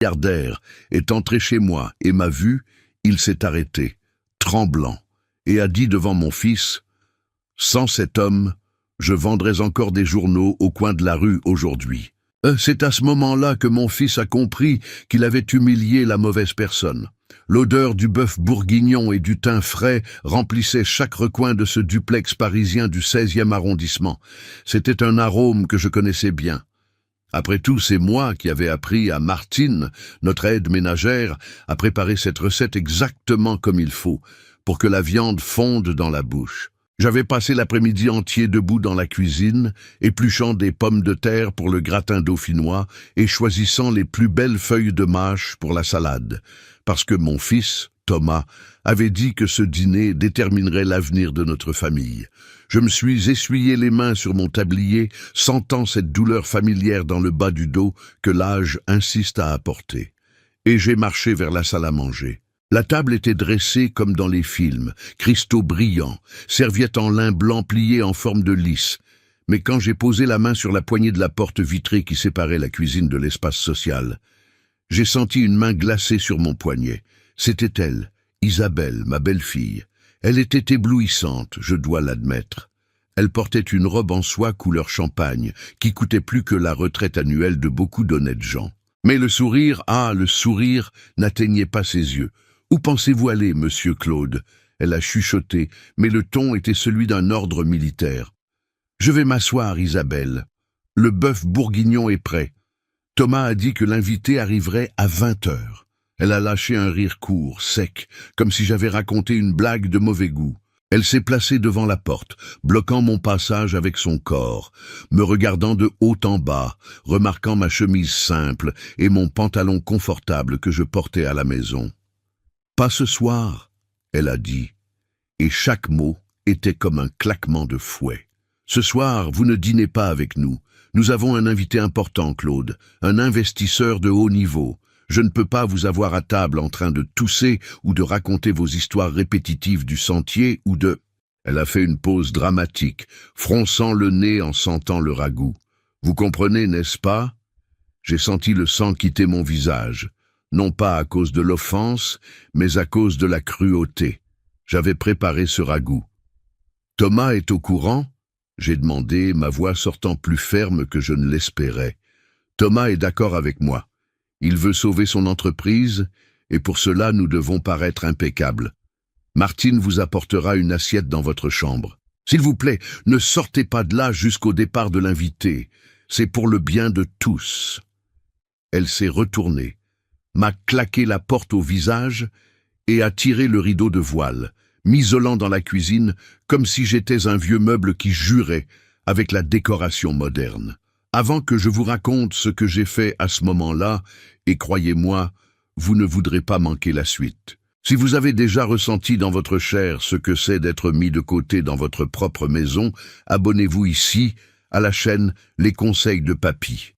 milliardaire est entré chez moi et m'a vu, il s'est arrêté, tremblant, et a dit devant mon fils, « Sans cet homme, je vendrais encore des journaux au coin de la rue aujourd'hui. » C'est à ce moment-là que mon fils a compris qu'il avait humilié la mauvaise personne. L'odeur du bœuf bourguignon et du thym frais remplissait chaque recoin de ce duplex parisien du 16e arrondissement. C'était un arôme que je connaissais bien. Après tout, c'est moi qui avais appris à Martine, notre aide ménagère, à préparer cette recette exactement comme il faut, pour que la viande fonde dans la bouche. J'avais passé l'après-midi entier debout dans la cuisine, épluchant des pommes de terre pour le gratin dauphinois et choisissant les plus belles feuilles de mâche pour la salade, parce que mon fils, Thomas, avait dit que ce dîner déterminerait l'avenir de notre famille. Je me suis essuyé les mains sur mon tablier, sentant cette douleur familière dans le bas du dos que l'âge insiste à apporter. Et j'ai marché vers la salle à manger. La table était dressée comme dans les films, cristaux brillants, serviettes en lin blanc pliées en forme de lys. Mais quand j'ai posé la main sur la poignée de la porte vitrée qui séparait la cuisine de l'espace social, j'ai senti une main glacée sur mon poignet. C'était elle, Isabelle, ma belle-fille. Elle était éblouissante, je dois l'admettre. Elle portait une robe en soie couleur champagne, qui coûtait plus que la retraite annuelle de beaucoup d'honnêtes gens. Mais le sourire, le sourire, n'atteignait pas ses yeux. « Où pensez-vous aller, monsieur Claude ?» Elle a chuchoté, mais le ton était celui d'un ordre militaire. « Je vais m'asseoir, Isabelle. Le bœuf bourguignon est prêt. Thomas a dit que l'invité arriverait à 20 heures. » Elle a lâché un rire court, sec, comme si j'avais raconté une blague de mauvais goût. Elle s'est placée devant la porte, bloquant mon passage avec son corps, me regardant de haut en bas, remarquant ma chemise simple et mon pantalon confortable que je portais à la maison. « Pas ce soir, » elle a dit, et chaque mot était comme un claquement de fouet. « Ce soir, vous ne dînez pas avec nous. Nous avons un invité important, Claude, un investisseur de haut niveau. Je ne peux pas vous avoir à table en train de tousser ou de raconter vos histoires répétitives du sentier ou de... » Elle a fait une pause dramatique, fronçant le nez en sentant le ragoût. « Vous comprenez, n'est-ce pas ?» J'ai senti le sang quitter mon visage. Non pas à cause de l'offense, mais à cause de la cruauté. J'avais préparé ce ragoût. « Thomas est au courant ?» j'ai demandé, ma voix sortant plus ferme que je ne l'espérais. « Thomas est d'accord avec moi. Il veut sauver son entreprise, et pour cela nous devons paraître impeccables. Martine vous apportera une assiette dans votre chambre. S'il vous plaît, ne sortez pas de là jusqu'au départ de l'invité. C'est pour le bien de tous. » Elle s'est retournée, m'a claqué la porte au visage et a tiré le rideau de voile, m'isolant dans la cuisine comme si j'étais un vieux meuble qui jurait avec la décoration moderne. Avant que je vous raconte ce que j'ai fait à ce moment-là, et croyez-moi, vous ne voudrez pas manquer la suite. Si vous avez déjà ressenti dans votre chair ce que c'est d'être mis de côté dans votre propre maison, abonnez-vous ici, à la chaîne Les Conseils de Papy.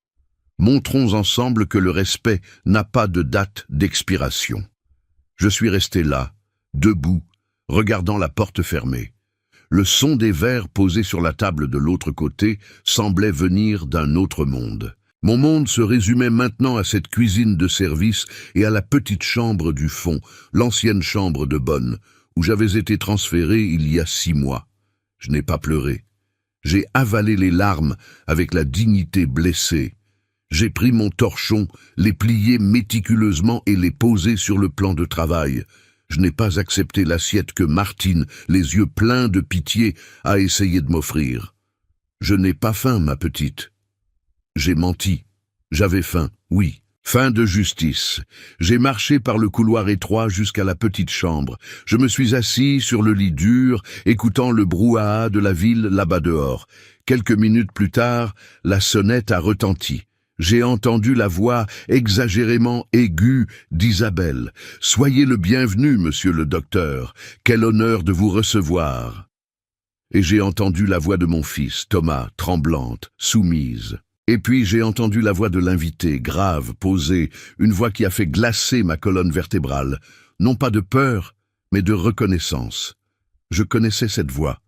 Montrons ensemble que le respect n'a pas de date d'expiration. Je suis resté là, debout, regardant la porte fermée. Le son des verres posés sur la table de l'autre côté semblait venir d'un autre monde. Mon monde se résumait maintenant à cette cuisine de service et à la petite chambre du fond, l'ancienne chambre de bonne, où j'avais été transféré il y a 6 mois. Je n'ai pas pleuré. J'ai avalé les larmes avec la dignité blessée. J'ai pris mon torchon, les plié méticuleusement et les posé sur le plan de travail. Je n'ai pas accepté l'assiette que Martine, les yeux pleins de pitié, a essayé de m'offrir. Je n'ai pas faim, ma petite. J'ai menti. J'avais faim, oui. Faim de justice. J'ai marché par le couloir étroit jusqu'à la petite chambre. Je me suis assis sur le lit dur, écoutant le brouhaha de la ville là-bas dehors. Quelques minutes plus tard, la sonnette a retenti. J'ai entendu la voix exagérément aiguë d'Isabelle. « Soyez le bienvenu, monsieur le docteur. Quel honneur de vous recevoir. » Et j'ai entendu la voix de mon fils, Thomas, tremblante, soumise. Et puis j'ai entendu la voix de l'invité, grave, posée, une voix qui a fait glacer ma colonne vertébrale. Non pas de peur, mais de reconnaissance. Je connaissais cette voix.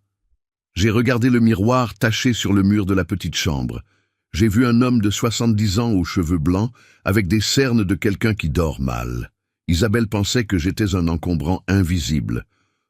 J'ai regardé le miroir taché sur le mur de la petite chambre. J'ai vu un homme de 70 ans aux cheveux blancs, avec des cernes de quelqu'un qui dort mal. Isabelle pensait que j'étais un encombrant invisible.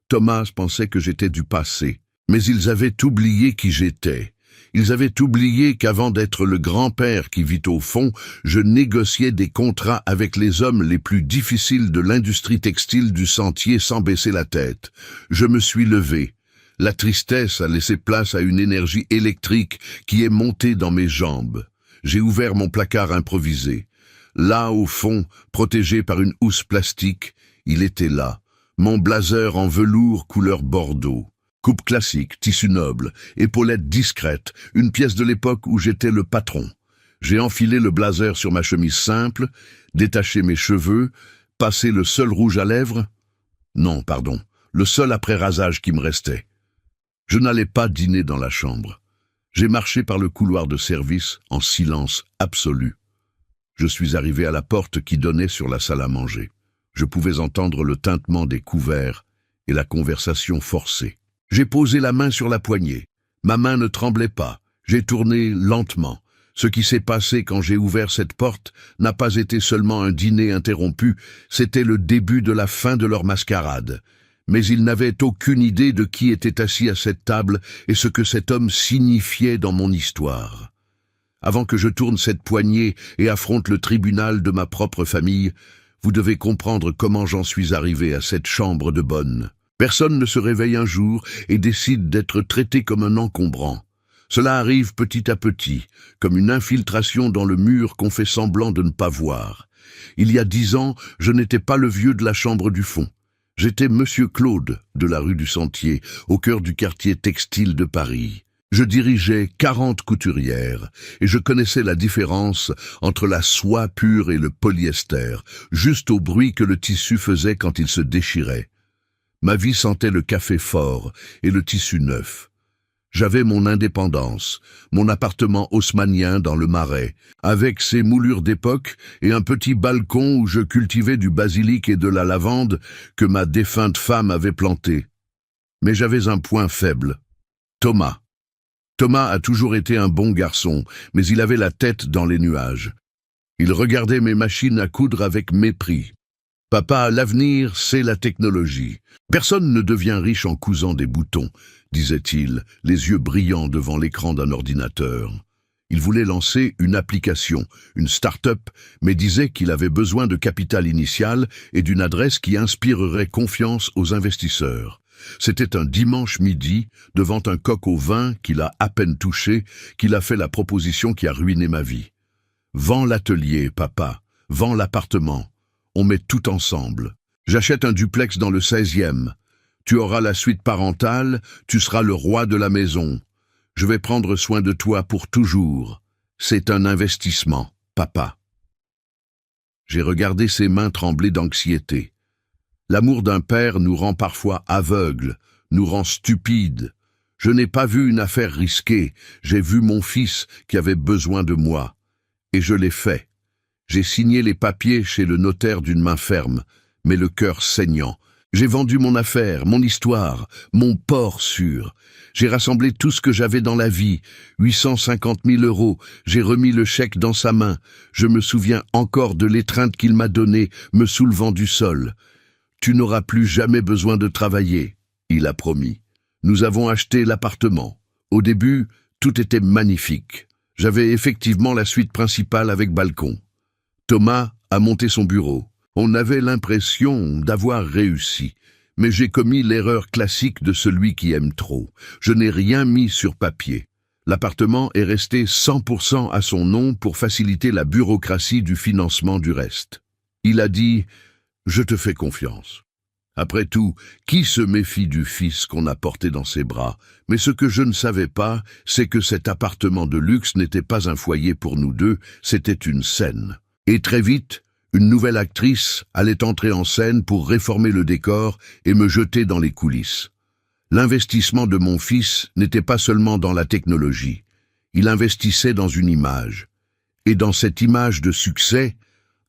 Thomas pensait que j'étais du passé. Mais ils avaient oublié qui j'étais. Ils avaient oublié qu'avant d'être le grand-père qui vit au fond, je négociais des contrats avec les hommes les plus difficiles de l'industrie textile du Sentier sans baisser la tête. Je me suis levé. La tristesse a laissé place à une énergie électrique qui est montée dans mes jambes. J'ai ouvert mon placard improvisé. Là, au fond, protégé par une housse plastique, il était là, mon blazer en velours couleur bordeaux. Coupe classique, tissu noble, épaulettes discrètes, une pièce de l'époque où j'étais le patron. J'ai enfilé le blazer sur ma chemise simple, détaché mes cheveux, passé le seul rouge à lèvres. Non, pardon, le seul après-rasage qui me restait. Je n'allais pas dîner dans la chambre. J'ai marché par le couloir de service en silence absolu. Je suis arrivé à la porte qui donnait sur la salle à manger. Je pouvais entendre le tintement des couverts et la conversation forcée. J'ai posé la main sur la poignée. Ma main ne tremblait pas. J'ai tourné lentement. Ce qui s'est passé quand j'ai ouvert cette porte n'a pas été seulement un dîner interrompu, c'était le début de la fin de leur mascarade. Mais ils n'avaient aucune idée de qui était assis à cette table et ce que cet homme signifiait dans mon histoire. Avant que je tourne cette poignée et affronte le tribunal de ma propre famille, vous devez comprendre comment j'en suis arrivé à cette chambre de bonne. Personne ne se réveille un jour et décide d'être traité comme un encombrant. Cela arrive petit à petit, comme une infiltration dans le mur qu'on fait semblant de ne pas voir. Il y a 10 ans, je n'étais pas le vieux de la chambre du fond. J'étais Monsieur Claude, de la rue du Sentier, au cœur du quartier textile de Paris. Je dirigeais 40 couturières, et je connaissais la différence entre la soie pure et le polyester, juste au bruit que le tissu faisait quand il se déchirait. Ma vie sentait le café fort et le tissu neuf. J'avais mon indépendance, mon appartement haussmannien dans le Marais, avec ses moulures d'époque et un petit balcon où je cultivais du basilic et de la lavande que ma défunte femme avait planté. Mais j'avais un point faible. Thomas. Thomas a toujours été un bon garçon, mais il avait la tête dans les nuages. Il regardait mes machines à coudre avec mépris. Papa, l'avenir, c'est la technologie. Personne ne devient riche en cousant des boutons, disait-il, les yeux brillants devant l'écran d'un ordinateur. Il voulait lancer une application, une start-up, mais disait qu'il avait besoin de capital initial et d'une adresse qui inspirerait confiance aux investisseurs. C'était un dimanche midi, devant un coq au vin qu'il a à peine touché, qu'il a fait la proposition qui a ruiné ma vie. « Vends l'atelier, papa, vends l'appartement. On met tout ensemble. J'achète un duplex dans le 16e. Tu auras la suite parentale, tu seras le roi de la maison. Je vais prendre soin de toi pour toujours. C'est un investissement, papa. » J'ai regardé ses mains trembler d'anxiété. L'amour d'un père nous rend parfois aveugles, nous rend stupides. Je n'ai pas vu une affaire risquée, j'ai vu mon fils qui avait besoin de moi. Et je l'ai fait. J'ai signé les papiers chez le notaire d'une main ferme, mais le cœur saignant. J'ai vendu mon affaire, mon histoire, mon port sûr. J'ai rassemblé tout ce que j'avais dans la vie, 850 000 €. J'ai remis le chèque dans sa main. Je me souviens encore de l'étreinte qu'il m'a donnée, me soulevant du sol. « Tu n'auras plus jamais besoin de travailler », il a promis. Nous avons acheté l'appartement. Au début, tout était magnifique. J'avais effectivement la suite principale avec balcon. Thomas a monté son bureau. On avait l'impression d'avoir réussi. Mais j'ai commis l'erreur classique de celui qui aime trop. Je n'ai rien mis sur papier. L'appartement est resté 100% à son nom pour faciliter la bureaucratie du financement du reste. Il a dit « Je te fais confiance ». Après tout, qui se méfie du fils qu'on a porté dans ses bras? Mais ce que je ne savais pas, c'est que cet appartement de luxe n'était pas un foyer pour nous deux, c'était une scène. Et très vite, une nouvelle actrice allait entrer en scène pour réformer le décor et me jeter dans les coulisses. L'investissement de mon fils n'était pas seulement dans la technologie, il investissait dans une image. Et dans cette image de succès,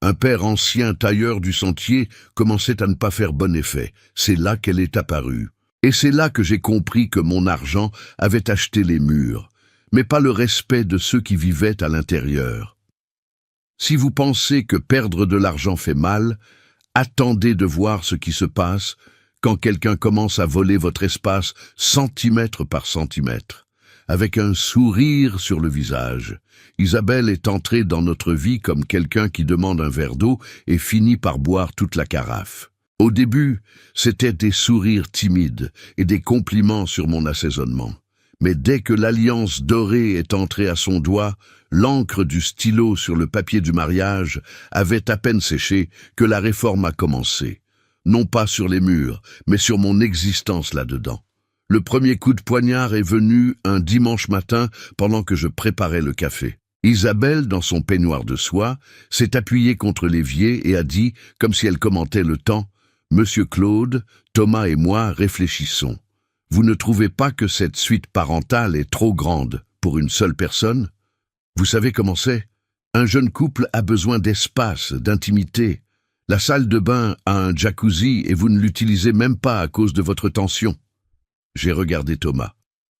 un père ancien tailleur du Sentier commençait à ne pas faire bon effet. C'est là qu'elle est apparue. Et c'est là que j'ai compris que mon argent avait acheté les murs. mais pas le respect de ceux qui vivaient à l'intérieur. Si vous pensez que perdre de l'argent fait mal, attendez de voir ce qui se passe quand quelqu'un commence à voler votre espace centimètre par centimètre. Avec un sourire sur le visage, Isabelle est entrée dans notre vie comme quelqu'un qui demande un verre d'eau et finit par boire toute la carafe. Au début, c'était des sourires timides et des compliments sur mon assaisonnement. Mais dès que l'alliance dorée est entrée à son doigt, l'encre du stylo sur le papier du mariage avait à peine séché que la réforme a commencé. Non pas sur les murs, mais sur mon existence là-dedans. Le premier coup de poignard est venu un dimanche matin pendant que je préparais le café. Isabelle, dans son peignoir de soie, s'est appuyée contre l'évier et a dit, comme si elle commentait le temps, « Monsieur Claude, Thomas et moi réfléchissons. Vous ne trouvez pas que cette suite parentale est trop grande pour une seule personne? Vous savez comment c'est? Un jeune couple a besoin d'espace, d'intimité. La salle de bain a un jacuzzi et vous ne l'utilisez même pas à cause de votre tension. » J'ai regardé Thomas.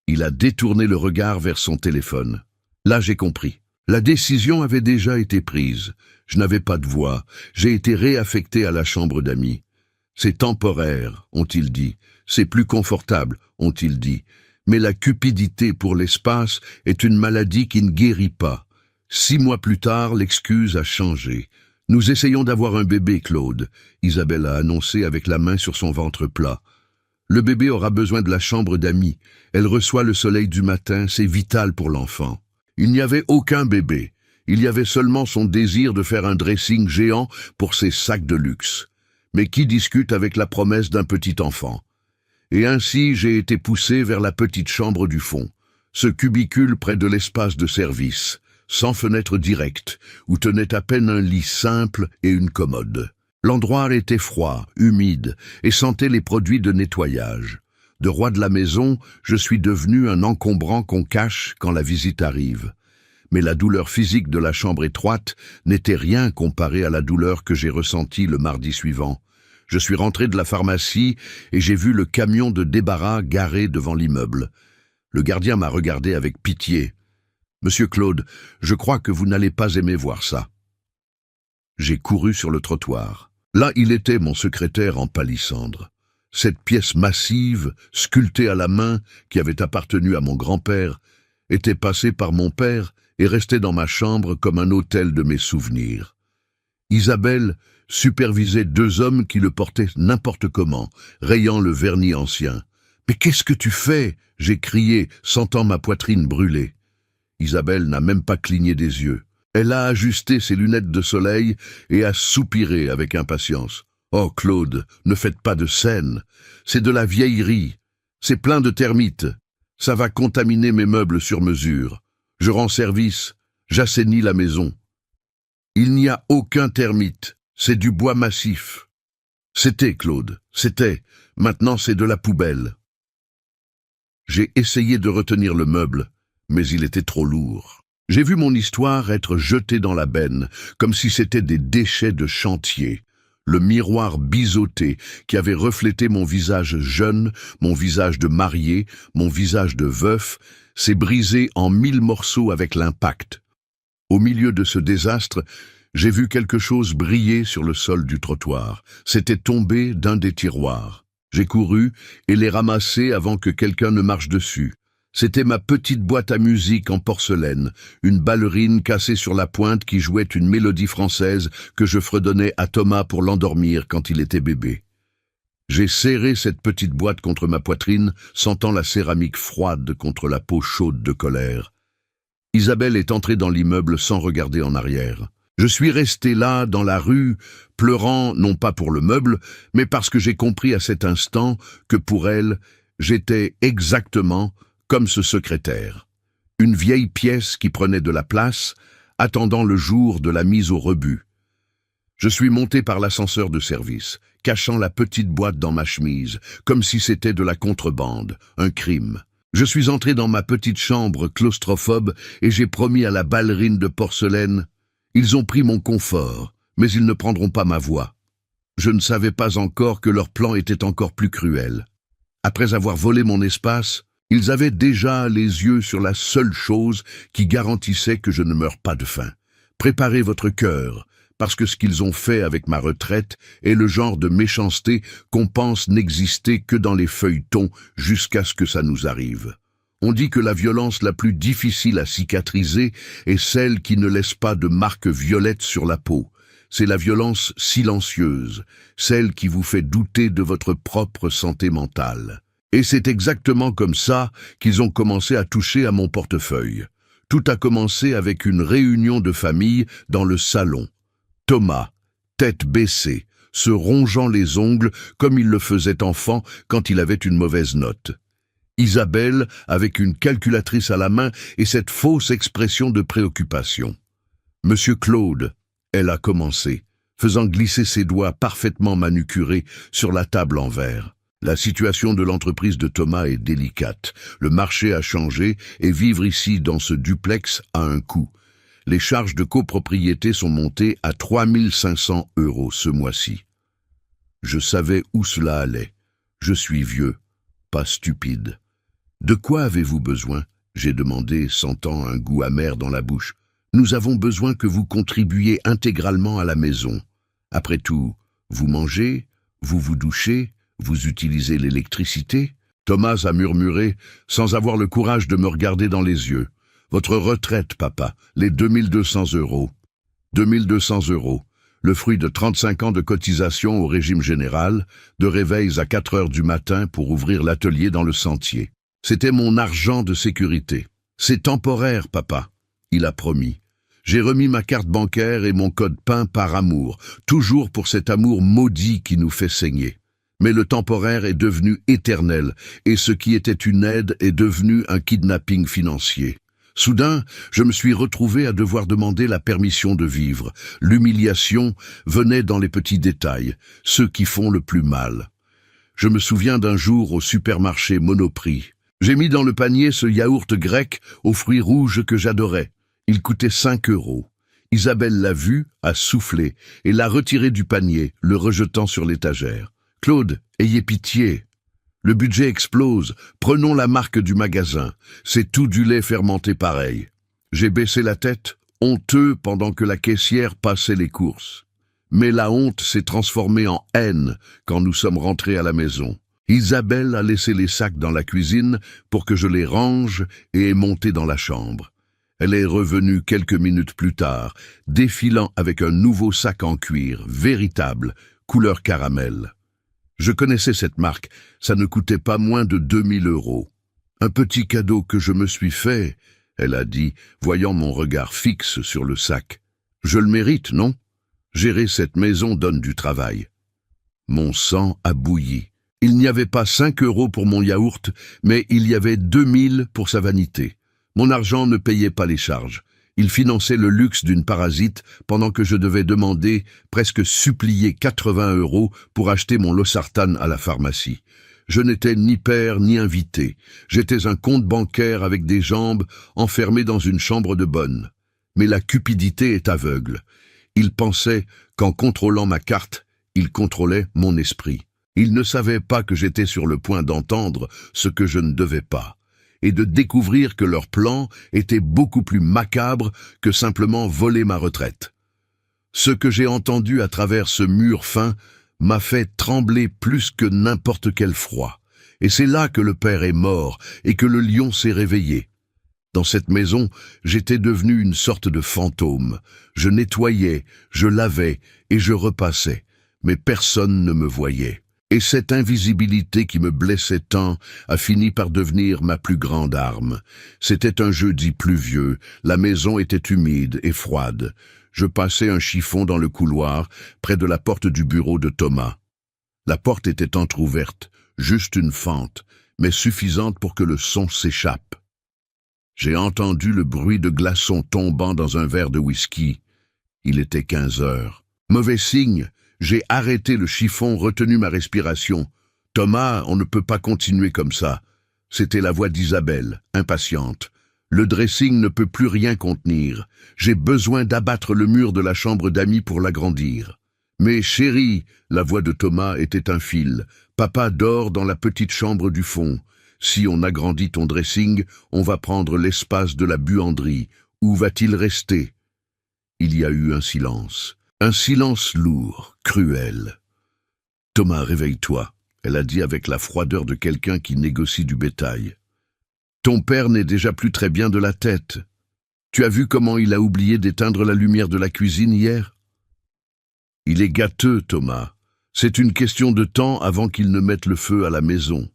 Il a détourné le regard vers son téléphone. Là, j'ai compris. La décision avait déjà été prise. Je n'avais pas de voix. J'ai été réaffecté à la chambre d'amis. C'est temporaire, ont-ils dit. C'est plus confortable, ont-ils dit. Mais la cupidité pour l'espace est une maladie qui ne guérit pas. 6 mois plus tard, l'excuse a changé. Nous essayons d'avoir un bébé, Claude, Isabelle a annoncé avec la main sur son ventre plat. Le bébé aura besoin de la chambre d'amis. Elle reçoit le soleil du matin, c'est vital pour l'enfant. Il n'y avait aucun bébé. Il y avait seulement son désir de faire un dressing géant pour ses sacs de luxe. Mais qui discute avec la promesse d'un petit enfant? Et ainsi j'ai été poussé vers la petite chambre du fond, ce cubicule près de l'espace de service, sans fenêtre directe, où tenait à peine un lit simple et une commode. L'endroit était froid, humide, et sentait les produits de nettoyage. De roi de la maison, je suis devenu un encombrant qu'on cache quand la visite arrive. Mais la douleur physique de la chambre étroite n'était rien comparée à la douleur que j'ai ressentie le mardi suivant. Je suis rentré de la pharmacie et j'ai vu le camion de débarras garé devant l'immeuble. Le gardien m'a regardé avec pitié. « Monsieur Claude, je crois que vous n'allez pas aimer voir ça. » J'ai couru sur le trottoir. Là, il était mon secrétaire en palissandre. Cette pièce massive, sculptée à la main, qui avait appartenu à mon grand-père, était passée par mon père et restait dans ma chambre comme un hôtel de mes souvenirs. Isabelle supervisait 2 hommes qui le portaient n'importe comment, rayant le vernis ancien. « Mais qu'est-ce que tu fais ?» j'ai crié, sentant ma poitrine brûler. Isabelle n'a même pas cligné des yeux. Elle a ajusté ses lunettes de soleil et a soupiré avec impatience. « Oh Claude, ne faites pas de scène. C'est de la vieillerie. C'est plein de termites. Ça va contaminer mes meubles sur mesure. Je rends service. J'assainis la maison. Il n'y a aucun termite. C'est du bois massif. C'était, Claude, c'était. Maintenant, c'est de la poubelle. » J'ai essayé de retenir le meuble, mais il était trop lourd. J'ai vu mon histoire être jetée dans la benne, comme si c'était des déchets de chantier. Le miroir biseauté qui avait reflété mon visage jeune, mon visage de marié, mon visage de veuf, s'est brisé en 1000 morceaux avec l'impact. Au milieu de ce désastre, j'ai vu quelque chose briller sur le sol du trottoir. C'était tombé d'un des tiroirs. J'ai couru et l'ai ramassé avant que quelqu'un ne marche dessus. C'était ma petite boîte à musique en porcelaine, une ballerine cassée sur la pointe qui jouait une mélodie française que je fredonnais à Thomas pour l'endormir quand il était bébé. J'ai serré cette petite boîte contre ma poitrine, sentant la céramique froide contre la peau chaude de colère. Isabelle est entrée dans l'immeuble sans regarder en arrière. Je suis resté là, dans la rue, pleurant non pas pour le meuble, mais parce que j'ai compris à cet instant que pour elle, j'étais exactement comme ce secrétaire. Une vieille pièce qui prenait de la place, attendant le jour de la mise au rebut. Je suis monté par l'ascenseur de service, cachant la petite boîte dans ma chemise, comme si c'était de la contrebande, un crime. Je suis entré dans ma petite chambre claustrophobe et j'ai promis à la ballerine de porcelaine: ils ont pris mon confort, mais ils ne prendront pas ma voix. Je ne savais pas encore que leur plan était encore plus cruel. Après avoir volé mon espace, Ils avaient déjà les yeux sur la seule chose qui garantissait que je ne meure pas de faim. Préparez votre cœur, parce que ce qu'ils ont fait avec ma retraite est le genre de méchanceté qu'on pense n'exister que dans les feuilletons jusqu'à ce que ça nous arrive. On dit que la violence la plus difficile à cicatriser est celle qui ne laisse pas de marques violettes sur la peau. C'est la violence silencieuse, celle qui vous fait douter de votre propre santé mentale. Et c'est exactement comme ça qu'ils ont commencé à toucher à mon portefeuille. Tout a commencé avec une réunion de famille dans le salon. Thomas, tête baissée, se rongeant les ongles comme il le faisait enfant quand il avait une mauvaise note. Isabelle avec une calculatrice à la main et cette fausse expression de préoccupation. Monsieur Claude, elle a commencé, faisant glisser ses doigts parfaitement manucurés sur la table en verre. La situation de l'entreprise de Thomas est délicate. Le marché a changé et vivre ici dans ce duplex a un coût. Les charges de copropriété sont montées à 3 500 € ce mois-ci. Je savais où cela allait. Je suis vieux, pas stupide. De quoi avez-vous besoin? J'ai demandé, sentant un goût amer dans la bouche. Nous avons besoin que vous contribuiez intégralement à la maison. Après tout, vous mangez, vous vous douchez, vous utilisez l'électricité? Thomas a murmuré, sans avoir le courage de me regarder dans les yeux. Votre retraite, papa, les 2200 €. 2200 €, le fruit de 35 ans de cotisation au régime général, de réveils à 4 heures du matin pour ouvrir l'atelier dans le sentier. C'était mon argent de sécurité. C'est temporaire, papa, il a promis. J'ai remis ma carte bancaire et mon code PIN par amour, toujours pour cet amour maudit qui nous fait saigner. Mais le temporaire est devenu éternel, et ce qui était une aide est devenu un kidnapping financier. Soudain, je me suis retrouvé à devoir demander la permission de vivre. L'humiliation venait dans les petits détails, ceux qui font le plus mal. Je me souviens d'un jour au supermarché Monoprix. J'ai mis dans le panier ce yaourt grec aux fruits rouges que j'adorais. Il coûtait 5 €. Isabelle l'a vu, a soufflé et l'a retiré du panier, le rejetant sur l'étagère. « Claude, ayez pitié. Le budget explose. Prenons la marque du magasin. C'est tout du lait fermenté pareil. » J'ai baissé la tête, honteux pendant que la caissière passait les courses. Mais la honte s'est transformée en haine quand nous sommes rentrés à la maison. Isabelle a laissé les sacs dans la cuisine pour que je les range et est montée dans la chambre. Elle est revenue quelques minutes plus tard, défilant avec un nouveau sac en cuir, véritable, couleur caramel. Je connaissais cette marque, ça ne coûtait pas moins de 2000 €. Un petit cadeau que je me suis fait, elle a dit, voyant mon regard fixe sur le sac. Je le mérite, non? Gérer cette maison donne du travail. Mon sang a bouilli. Il n'y avait pas 5 € pour mon yaourt, mais il y avait 2000 pour sa vanité. Mon argent ne payait pas les charges. Il finançait le luxe d'une parasite pendant que je devais demander, presque supplier 80 € pour acheter mon losartane à la pharmacie. Je n'étais ni père ni invité. J'étais un compte bancaire avec des jambes enfermé dans une chambre de bonne. Mais la cupidité est aveugle. Il pensait qu'en contrôlant ma carte, il contrôlait mon esprit. Il ne savait pas que j'étais sur le point d'entendre ce que je ne devais pas, et de découvrir que leur plan était beaucoup plus macabre que simplement voler ma retraite. Ce que j'ai entendu à travers ce mur fin m'a fait trembler plus que n'importe quel froid, et c'est là que le père est mort et que le lion s'est réveillé. Dans cette maison, j'étais devenu une sorte de fantôme. Je nettoyais, je lavais et je repassais, mais personne ne me voyait. Et cette invisibilité qui me blessait tant a fini par devenir ma plus grande arme. C'était un jeudi pluvieux, la maison était humide et froide. Je passais un chiffon dans le couloir, près de la porte du bureau de Thomas. La porte était entr'ouverte, juste une fente, mais suffisante pour que le son s'échappe. J'ai entendu le bruit de glaçons tombant dans un verre de whisky. Il était 15 heures. Mauvais signe. J'ai arrêté le chiffon, retenu ma respiration. « Thomas, on ne peut pas continuer comme ça. » C'était la voix d'Isabelle, impatiente. « Le dressing ne peut plus rien contenir. J'ai besoin d'abattre le mur de la chambre d'amis pour l'agrandir. »« Mais chérie, la voix de Thomas était un fil. Papa dort dans la petite chambre du fond. Si on agrandit ton dressing, on va prendre l'espace de la buanderie. Où va-t-il rester? Il y a eu un silence lourd, cruel. Thomas, réveille-toi, elle a dit avec la froideur de quelqu'un qui négocie du bétail. Ton père n'est déjà plus très bien de la tête. Tu as vu comment il a oublié d'éteindre la lumière de la cuisine hier? Il est gâteux, Thomas. C'est une question de temps avant qu'il ne mette le feu à la maison.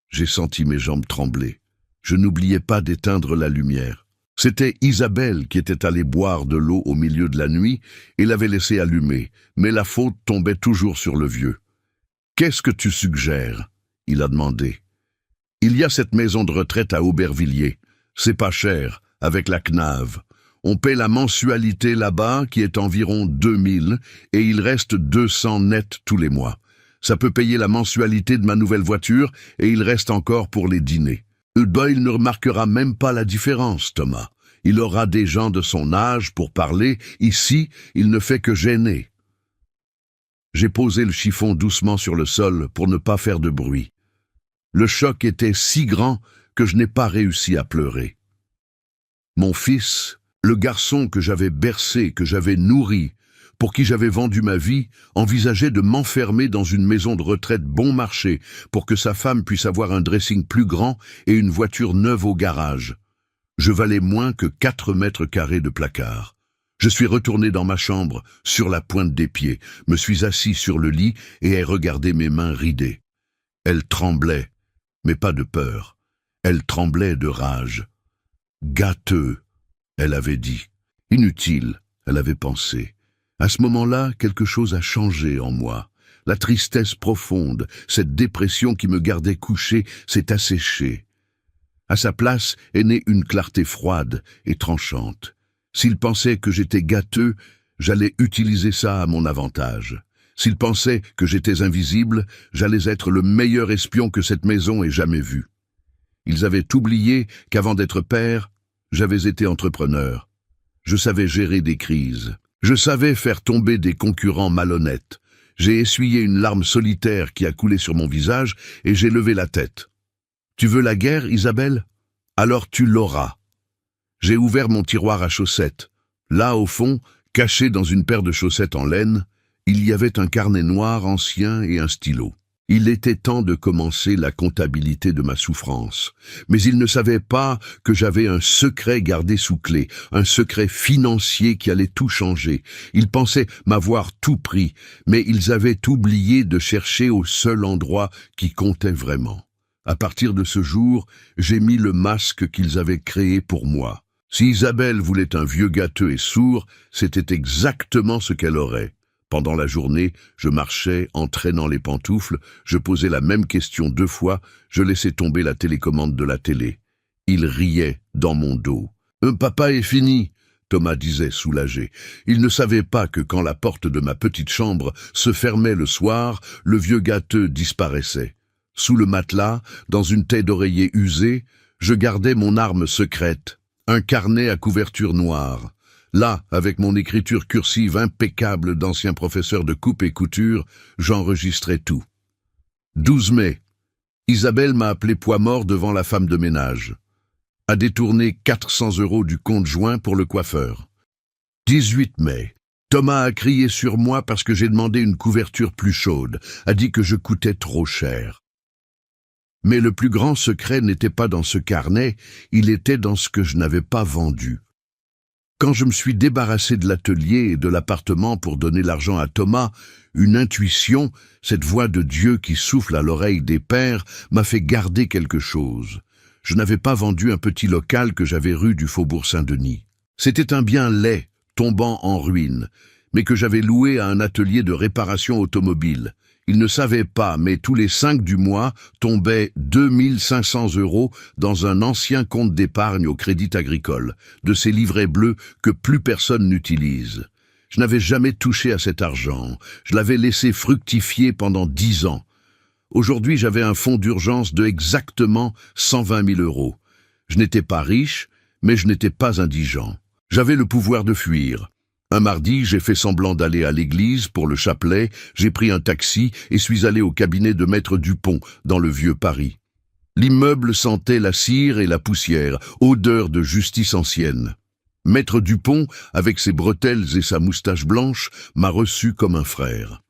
J'ai senti mes jambes trembler. Je n'oubliais pas d'éteindre la lumière. C'était Isabelle qui était allée boire de l'eau au milieu de la nuit et l'avait laissée allumée, mais la faute tombait toujours sur le vieux. « Qu'est-ce que tu suggères ?» il a demandé. « Il y a cette maison de retraite à Aubervilliers. C'est pas cher, avec la CNAV. On paie la mensualité là-bas, qui est environ 2000, et il reste 200 net tous les mois. Ça peut payer la mensualité de ma nouvelle voiture, et il reste encore pour les dîners. Il ne remarquera même pas la différence, Thomas. Il aura des gens de son âge pour parler. Ici, il ne fait que gêner. » J'ai posé le chiffon doucement sur le sol pour ne pas faire de bruit. Le choc était si grand que je n'ai pas réussi à pleurer. Mon fils, le garçon que j'avais bercé, que j'avais nourri, pour qui j'avais vendu ma vie, envisageait de m'enfermer dans une maison de retraite bon marché pour que sa femme puisse avoir un dressing plus grand et une voiture neuve au garage. Je valais moins que 4 mètres carrés de placard. Je suis retourné dans ma chambre, sur la pointe des pieds, me suis assis sur le lit et ai regardé mes mains ridées. Elles tremblaient, mais pas de peur. Elles tremblaient de rage. Gâteux, elle avait dit. Inutile, elle avait pensé. À ce moment-là, quelque chose a changé en moi. La tristesse profonde, cette dépression qui me gardait couché, s'est asséchée. À sa place est née une clarté froide et tranchante. S'il pensait que j'étais gâteux, j'allais utiliser ça à mon avantage. S'il pensait que j'étais invisible, j'allais être le meilleur espion que cette maison ait jamais vu. Ils avaient oublié qu'avant d'être père, j'avais été entrepreneur. Je savais gérer des crises. Je savais faire tomber des concurrents malhonnêtes. J'ai essuyé une larme solitaire qui a coulé sur mon visage et j'ai levé la tête. « Tu veux la guerre, Isabelle? Alors tu l'auras. » J'ai ouvert mon tiroir à chaussettes. Là, au fond, caché dans une paire de chaussettes en laine, il y avait un carnet noir ancien et un stylo. Il était temps de commencer la comptabilité de ma souffrance. Mais ils ne savaient pas que j'avais un secret gardé sous clé, un secret financier qui allait tout changer. Ils pensaient m'avoir tout pris, mais ils avaient oublié de chercher au seul endroit qui comptait vraiment. À partir de ce jour, j'ai mis le masque qu'ils avaient créé pour moi. Si Isabelle voulait un vieux gâteux et sourd, c'était exactement ce qu'elle aurait. Pendant la journée, je marchais en traînant les pantoufles, je posais la même question 2 fois, je laissais tomber la télécommande de la télé. Il riait dans mon dos. « Papa est fini !» Thomas disait soulagé. Il ne savait pas que quand la porte de ma petite chambre se fermait le soir, le vieux gâteux disparaissait. Sous le matelas, dans une taie d'oreiller usée, je gardais mon arme secrète, un carnet à couverture noire. Là, avec mon écriture cursive impeccable d'ancien professeur de coupe et couture, j'enregistrais tout. 12 mai. Isabelle m'a appelé poids mort devant la femme de ménage. A détourné 400 € du compte joint pour le coiffeur. 18 mai. Thomas a crié sur moi parce que j'ai demandé une couverture plus chaude, a dit que je coûtais trop cher. Mais le plus grand secret n'était pas dans ce carnet, il était dans ce que je n'avais pas vendu. Quand je me suis débarrassé de l'atelier et de l'appartement pour donner l'argent à Thomas, une intuition, cette voix de Dieu qui souffle à l'oreille des pères, m'a fait garder quelque chose. Je n'avais pas vendu un petit local que j'avais rue du Faubourg Saint-Denis. C'était un bien laid, tombant en ruine, mais que j'avais loué à un atelier de réparation automobile. Il ne savait pas, mais tous les 5 du mois tombaient 2500 € dans un ancien compte d'épargne au Crédit Agricole, de ces livrets bleus que plus personne n'utilise. Je n'avais jamais touché à cet argent, je l'avais laissé fructifier pendant 10 ans. Aujourd'hui, j'avais un fonds d'urgence de exactement 120 000 €. Je n'étais pas riche, mais je n'étais pas indigent. J'avais le pouvoir de fuir. Un mardi, j'ai fait semblant d'aller à l'église pour le chapelet, j'ai pris un taxi et suis allé au cabinet de Maître Dupont, dans le vieux Paris. L'immeuble sentait la cire et la poussière, odeur de justice ancienne. Maître Dupont, avec ses bretelles et sa moustache blanche, m'a reçu comme un frère.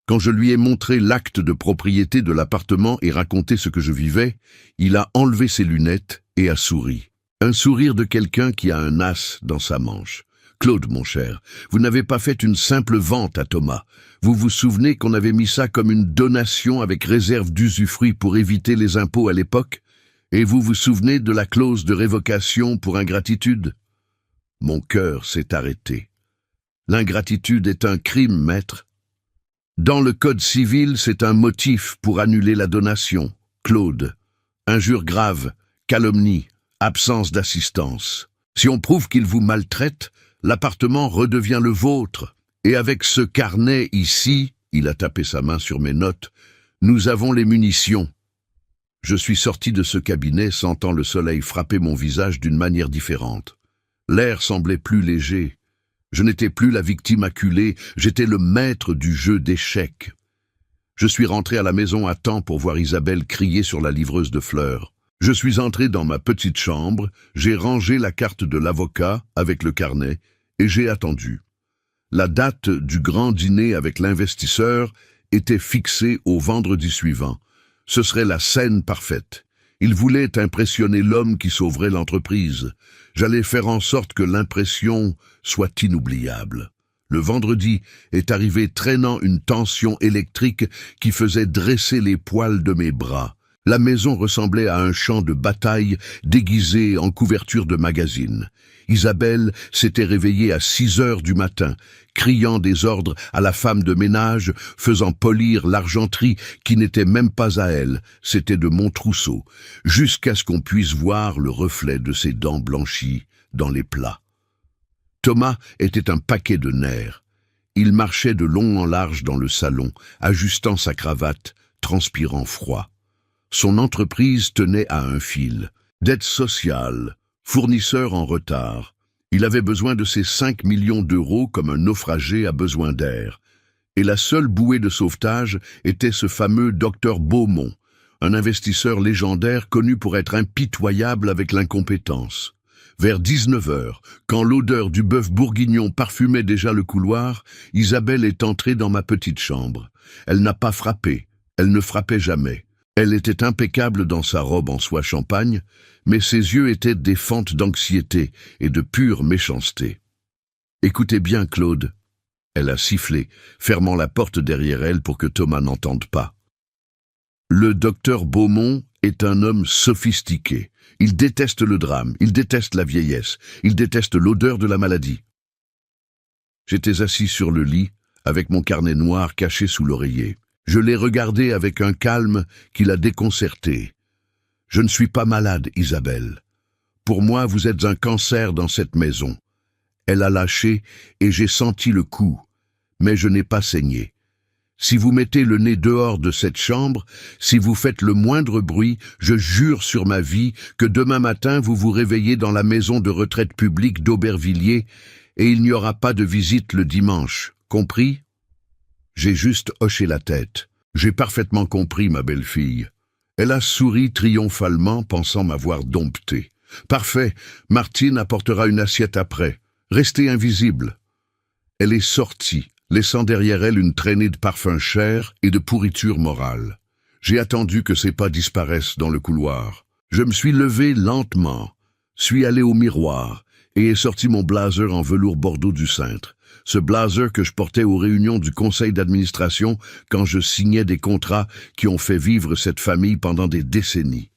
Quand je lui ai montré l'acte de propriété de l'appartement et raconté ce que je vivais, il a enlevé ses lunettes et a souri. Un sourire de quelqu'un qui a un as dans sa manche. Claude, mon cher, vous n'avez pas fait une simple vente à Thomas. Vous vous souvenez qu'on avait mis ça comme une donation avec réserve d'usufruit pour éviter les impôts à l'époque? Et vous vous souvenez de la clause de révocation pour ingratitude? Mon cœur s'est arrêté. L'ingratitude est un crime, maître. Dans le Code civil, c'est un motif pour annuler la donation. Claude. Injure grave, calomnie, absence d'assistance. Si on prouve qu'il vous maltraite, l'appartement redevient le vôtre. Et avec ce carnet ici, il a tapé sa main sur mes notes, nous avons les munitions. Je suis sorti de ce cabinet sentant le soleil frapper mon visage d'une manière différente. L'air semblait plus léger. Je n'étais plus la victime acculée, j'étais le maître du jeu d'échecs. Je suis rentré à la maison à temps pour voir Isabelle crier sur la livreuse de fleurs. Je suis entré dans ma petite chambre, j'ai rangé la carte de l'avocat avec le carnet et j'ai attendu. La date du grand dîner avec l'investisseur était fixée au vendredi suivant. Ce serait la scène parfaite. Il voulait impressionner l'homme qui sauverait l'entreprise. J'allais faire en sorte que l'impression soit inoubliable. Le vendredi est arrivé traînant une tension électrique qui faisait dresser les poils de mes bras. La maison ressemblait à un champ de bataille déguisé en couverture de magazine. Isabelle s'était réveillée à 6 heures du matin, criant des ordres à la femme de ménage, faisant polir l'argenterie qui n'était même pas à elle, c'était de mon trousseau, jusqu'à ce qu'on puisse voir le reflet de ses dents blanchies dans les plats. Thomas était un paquet de nerfs. Il marchait de long en large dans le salon, ajustant sa cravate, transpirant froid. Son entreprise tenait à un fil. Dette sociale, fournisseur en retard. Il avait besoin de ses 5 millions d'euros comme un naufragé a besoin d'air. Et la seule bouée de sauvetage était ce fameux docteur Beaumont, un investisseur légendaire connu pour être impitoyable avec l'incompétence. Vers 19 heures, quand l'odeur du bœuf bourguignon parfumait déjà le couloir, Isabelle est entrée dans ma petite chambre. Elle n'a pas frappé, elle ne frappait jamais. Elle était impeccable dans sa robe en soie champagne, mais ses yeux étaient des fentes d'anxiété et de pure méchanceté. « Écoutez bien, Claude. » Elle a sifflé, fermant la porte derrière elle pour que Thomas n'entende pas. Le docteur Beaumont est un homme sophistiqué. Il déteste le drame, il déteste la vieillesse, il déteste l'odeur de la maladie. J'étais assis sur le lit, avec mon carnet noir caché sous l'oreiller. Je l'ai regardé avec un calme qui l'a déconcerté. « Je ne suis pas malade, Isabelle. Pour moi, vous êtes un cancer dans cette maison. » Elle a lâché et j'ai senti le coup, mais je n'ai pas saigné. Si vous mettez le nez dehors de cette chambre, si vous faites le moindre bruit, je jure sur ma vie que demain matin vous vous réveillez dans la maison de retraite publique d'Aubervilliers et il n'y aura pas de visite le dimanche. Compris ? J'ai juste hoché la tête. J'ai parfaitement compris, ma belle-fille. Elle a souri triomphalement, pensant m'avoir dompté. Parfait, Martine apportera une assiette après. Restez invisible. Elle est sortie, laissant derrière elle une traînée de parfums chers et de pourriture morale. J'ai attendu que ses pas disparaissent dans le couloir. Je me suis levé lentement, suis allé au miroir et ai sorti mon blazer en velours bordeaux du cintre. Ce blazer que je portais aux réunions du conseil d'administration quand je signais des contrats qui ont fait vivre cette famille pendant des décennies.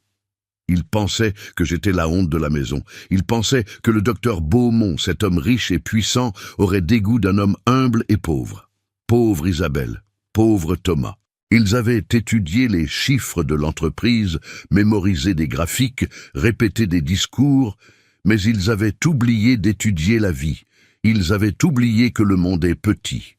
Il pensait que j'étais la honte de la maison. Il pensait que le docteur Beaumont, cet homme riche et puissant, aurait dégoût d'un homme humble et pauvre. Pauvre Isabelle, pauvre Thomas. Ils avaient étudié les chiffres de l'entreprise, mémorisé des graphiques, répété des discours, mais ils avaient oublié d'étudier la vie. Ils avaient oublié que le monde est petit.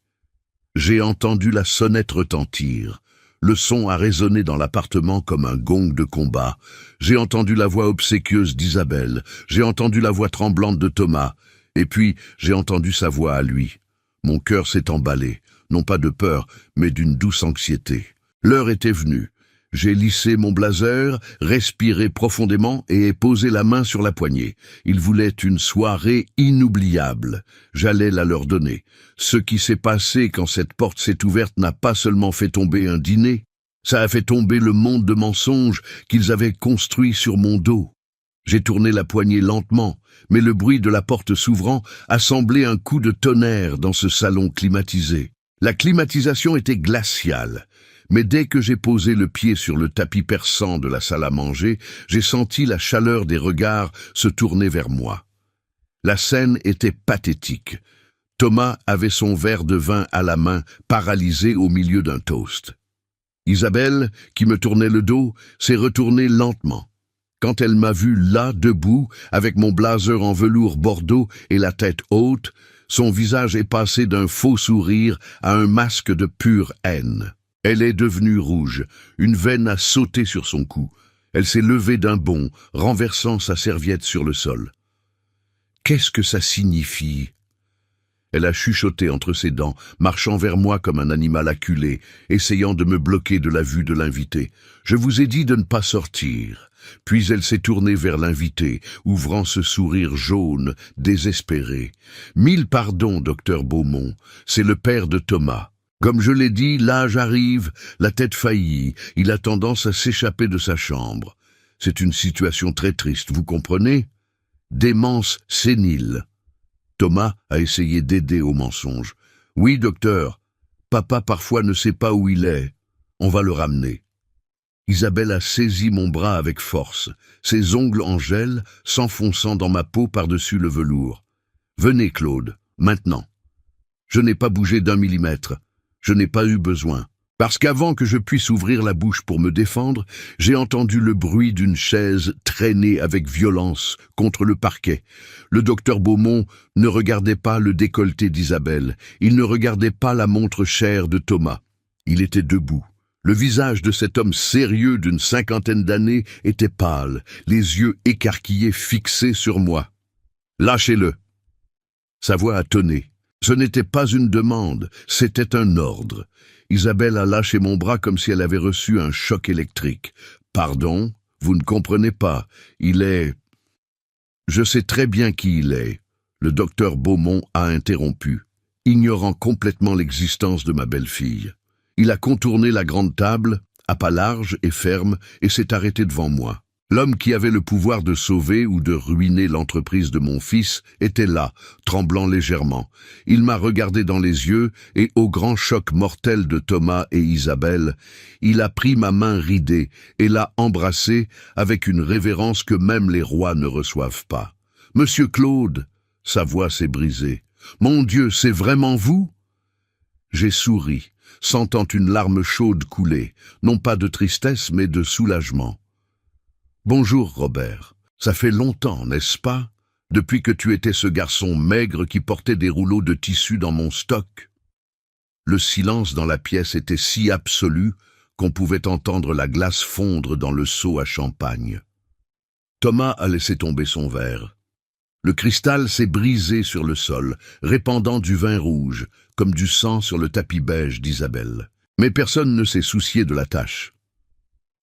J'ai entendu la sonnette retentir. Le son a résonné dans l'appartement comme un gong de combat. J'ai entendu la voix obséquieuse d'Isabelle. J'ai entendu la voix tremblante de Thomas. Et puis, j'ai entendu sa voix à lui. Mon cœur s'est emballé, non pas de peur, mais d'une douce anxiété. L'heure était venue. J'ai lissé mon blazer, respiré profondément et ai posé la main sur la poignée. Ils voulaient une soirée inoubliable. J'allais la leur donner. Ce qui s'est passé quand cette porte s'est ouverte n'a pas seulement fait tomber un dîner, ça a fait tomber le monde de mensonges qu'ils avaient construit sur mon dos. J'ai tourné la poignée lentement, mais le bruit de la porte s'ouvrant a semblé un coup de tonnerre dans ce salon climatisé. La climatisation était glaciale. Mais dès que j'ai posé le pied sur le tapis perçant de la salle à manger, j'ai senti la chaleur des regards se tourner vers moi. La scène était pathétique. Thomas avait son verre de vin à la main, paralysé au milieu d'un toast. Isabelle, qui me tournait le dos, s'est retournée lentement. Quand elle m'a vu là, debout, avec mon blazer en velours bordeaux et la tête haute, son visage est passé d'un faux sourire à un masque de pure haine. Elle est devenue rouge, une veine a sauté sur son cou. Elle s'est levée d'un bond, renversant sa serviette sur le sol. « Qu'est-ce que ça signifie ?» Elle a chuchoté entre ses dents, marchant vers moi comme un animal acculé, essayant de me bloquer de la vue de l'invité. « Je vous ai dit de ne pas sortir. » Puis elle s'est tournée vers l'invité, ouvrant ce sourire jaune, désespéré. « Mille pardons, docteur Beaumont, c'est le père de Thomas. » Comme je l'ai dit, l'âge arrive, la tête faillit, il a tendance à s'échapper de sa chambre. C'est une situation très triste, vous comprenez? Démence sénile. Thomas a essayé d'aider au mensonge. Oui, docteur, papa parfois ne sait pas où il est. On va le ramener. Isabelle a saisi mon bras avec force, ses ongles en gel s'enfonçant dans ma peau par-dessus le velours. Venez, Claude, maintenant. Je n'ai pas bougé d'un millimètre. Je n'ai pas eu besoin. Parce qu'avant que je puisse ouvrir la bouche pour me défendre, j'ai entendu le bruit d'une chaise traînée avec violence contre le parquet. Le docteur Beaumont ne regardait pas le décolleté d'Isabelle. Il ne regardait pas la montre chère de Thomas. Il était debout. Le visage de cet homme sérieux d'une 50aine d'années était pâle, les yeux écarquillés fixés sur moi. « Lâchez-le !» Sa voix a tonné. Ce n'était pas une demande, c'était un ordre. Isabelle a lâché mon bras comme si elle avait reçu un choc électrique. « Pardon, vous ne comprenez pas. Il est... » « Je sais très bien qui il est. » Le docteur Beaumont a interrompu, ignorant complètement l'existence de ma belle-fille. Il a contourné la grande table, à pas large et ferme, et s'est arrêté devant moi. L'homme qui avait le pouvoir de sauver ou de ruiner l'entreprise de mon fils était là, tremblant légèrement. Il m'a regardé dans les yeux et, au grand choc mortel de Thomas et Isabelle, il a pris ma main ridée et l'a embrassée avec une révérence que même les rois ne reçoivent pas. « Monsieur Claude !» Sa voix s'est brisée. « Mon Dieu, c'est vraiment vous ?» J'ai souri, sentant une larme chaude couler, non pas de tristesse mais de soulagement. Bonjour, Robert. Ça fait longtemps, n'est-ce pas, depuis que tu étais ce garçon maigre qui portait des rouleaux de tissu dans mon stock? Le silence dans la pièce était si absolu qu'on pouvait entendre la glace fondre dans le seau à champagne. Thomas a laissé tomber son verre. Le cristal s'est brisé sur le sol, répandant du vin rouge, comme du sang sur le tapis beige d'Isabelle. Mais personne ne s'est soucié de la tâche.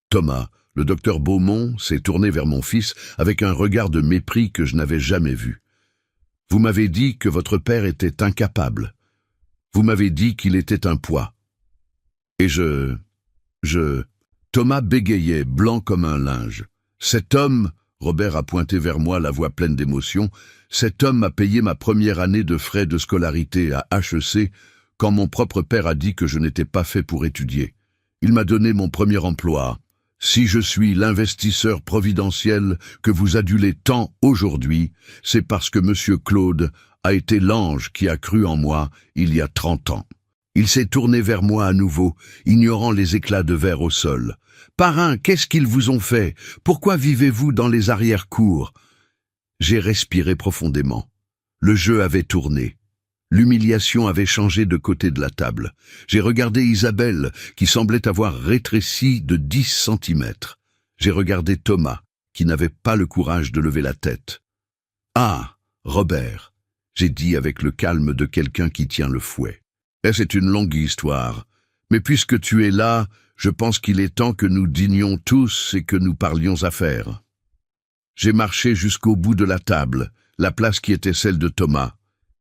Thomas, le docteur Beaumont, s'est tourné vers mon fils avec un regard de mépris que je n'avais jamais vu. « Vous m'avez dit que votre père était incapable. Vous m'avez dit qu'il était un poids. Et Thomas bégayait, blanc comme un linge. « Cet homme... » Robert a pointé vers moi, la voix pleine d'émotion. « Cet homme a payé ma première année de frais de scolarité à HEC quand mon propre père a dit que je n'étais pas fait pour étudier. Il m'a donné mon premier emploi. Si je suis l'investisseur providentiel que vous adulez tant aujourd'hui, c'est parce que Monsieur Claude a été l'ange qui a cru en moi il y a 30 ans. » Il s'est tourné vers moi à nouveau, ignorant les éclats de verre au sol. « Parrain, qu'est-ce qu'ils vous ont fait? Pourquoi vivez-vous dans les arrière-cours » J'ai respiré profondément. Le jeu avait tourné. L'humiliation avait changé de côté de la table. J'ai regardé Isabelle, qui semblait avoir rétréci de 10 centimètres. J'ai regardé Thomas, qui n'avait pas le courage de lever la tête. « Ah, Robert !» j'ai dit avec le calme de quelqu'un qui tient le fouet. « C'est une longue histoire, mais puisque tu es là, Je pense qu'il est temps que nous dînions tous et que nous parlions affaires. J'ai marché jusqu'au bout de la table, la place qui était celle de Thomas,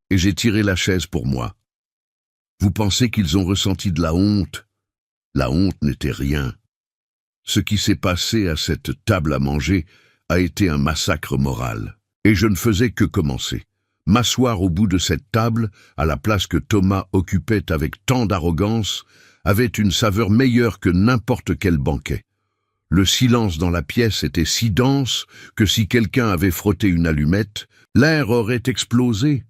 et j'ai tiré la chaise pour moi. Vous pensez qu'ils ont ressenti de la honte? La honte n'était rien. Ce qui s'est passé à cette table à manger a été un massacre moral. Et je ne faisais que commencer. M'asseoir au bout de cette table, à la place que Thomas occupait avec tant d'arrogance, avait une saveur meilleure que n'importe quel banquet. Le silence dans la pièce était si dense que si quelqu'un avait frotté une allumette, l'air aurait explosé.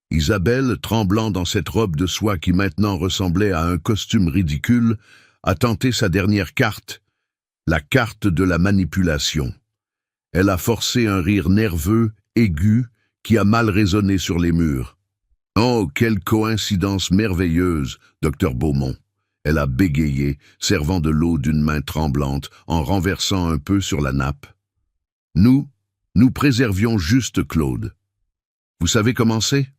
Isabelle, tremblant dans cette robe de soie qui maintenant ressemblait à un costume ridicule, a tenté sa dernière carte, la carte de la manipulation. Elle a forcé un rire nerveux, aigu, qui a mal résonné sur les murs. « Oh, quelle coïncidence merveilleuse, docteur Beaumont !» Elle a bégayé, servant de l'eau d'une main tremblante, en renversant un peu sur la nappe. Nous préservions juste Claude. Vous savez comment c'est?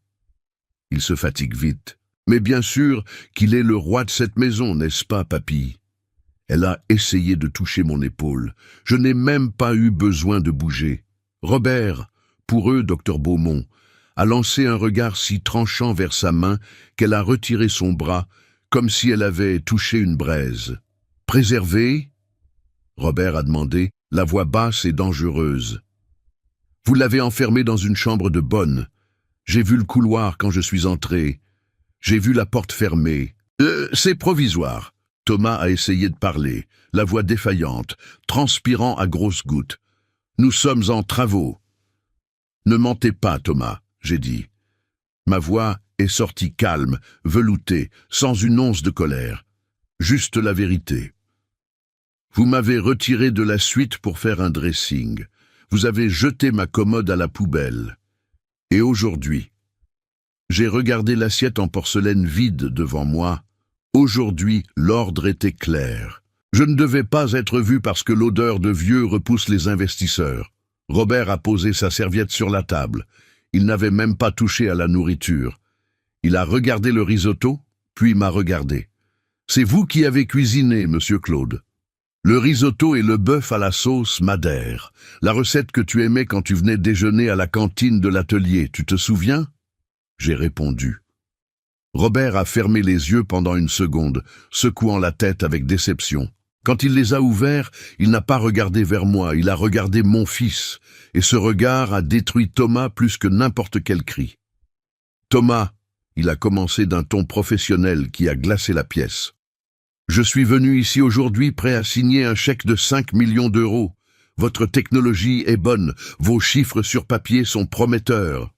Il se fatigue vite. Mais bien sûr qu'il est le roi de cette maison, n'est-ce pas, papy? Elle a essayé de toucher mon épaule. Je n'ai même pas eu besoin de bouger. Robert, pour eux, docteur Beaumont, a lancé un regard si tranchant vers sa main qu'elle a retiré son bras, comme si elle avait touché une braise. « Préservé ?» Robert a demandé, la voix basse et dangereuse. « Vous l'avez enfermé dans une chambre de bonne. J'ai vu le couloir quand je suis entré. J'ai vu la porte fermée. C'est provisoire. » Thomas a essayé de parler, la voix défaillante, transpirant à grosses gouttes. « Nous sommes en travaux. »« Ne mentez pas, Thomas, » j'ai dit. Ma voix est sortie calme, veloutée, sans une once de colère. Juste la vérité. Vous m'avez retiré de la suite pour faire un dressing. Vous avez jeté ma commode à la poubelle. Et aujourd'hui, j'ai regardé l'assiette en porcelaine vide devant moi. Aujourd'hui, l'ordre était clair. Je ne devais pas être vu parce que l'odeur de vieux repousse les investisseurs. Robert a posé sa serviette sur la table. Il n'avait même pas touché à la nourriture. Il a regardé le risotto, puis m'a regardé. « C'est vous qui avez cuisiné, monsieur Claude. Le risotto et le bœuf à la sauce madère, la recette que tu aimais quand tu venais déjeuner à la cantine de l'atelier, tu te souviens ?» J'ai répondu. Robert a fermé les yeux pendant une seconde, secouant la tête avec déception. Quand il les a ouverts, il n'a pas regardé vers moi, il a regardé mon fils, et ce regard a détruit Thomas plus que n'importe quel cri. « Thomas !» Il a commencé d'un ton professionnel qui a glacé la pièce. « Je suis venu ici aujourd'hui prêt à signer un chèque de 5 millions d'euros. Votre technologie est bonne, vos chiffres sur papier sont prometteurs. »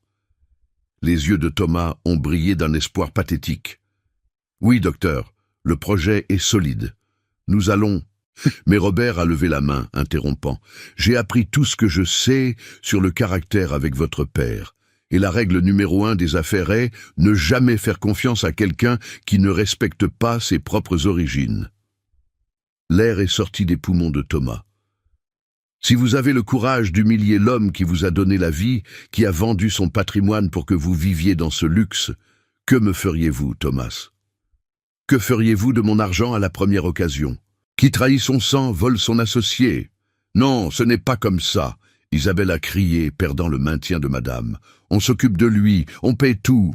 Les yeux de Thomas ont brillé d'un espoir pathétique. « Oui, docteur, le projet est solide. Nous allons... » Mais Robert a levé la main, interrompant. « J'ai appris tout ce que je sais sur le caractère avec votre père. Et la règle numéro 1 des affaires est ne jamais faire confiance à quelqu'un qui ne respecte pas ses propres origines. » L'air est sorti des poumons de Thomas. « Si vous avez le courage d'humilier l'homme qui vous a donné la vie, qui a vendu son patrimoine pour que vous viviez dans ce luxe, que me feriez-vous, Thomas? Que feriez-vous de mon argent à la première occasion? Qui trahit son sang vole son associé. Non, ce n'est pas comme ça. » Isabelle a crié, perdant le maintien de madame. « On s'occupe de lui, on paie tout. »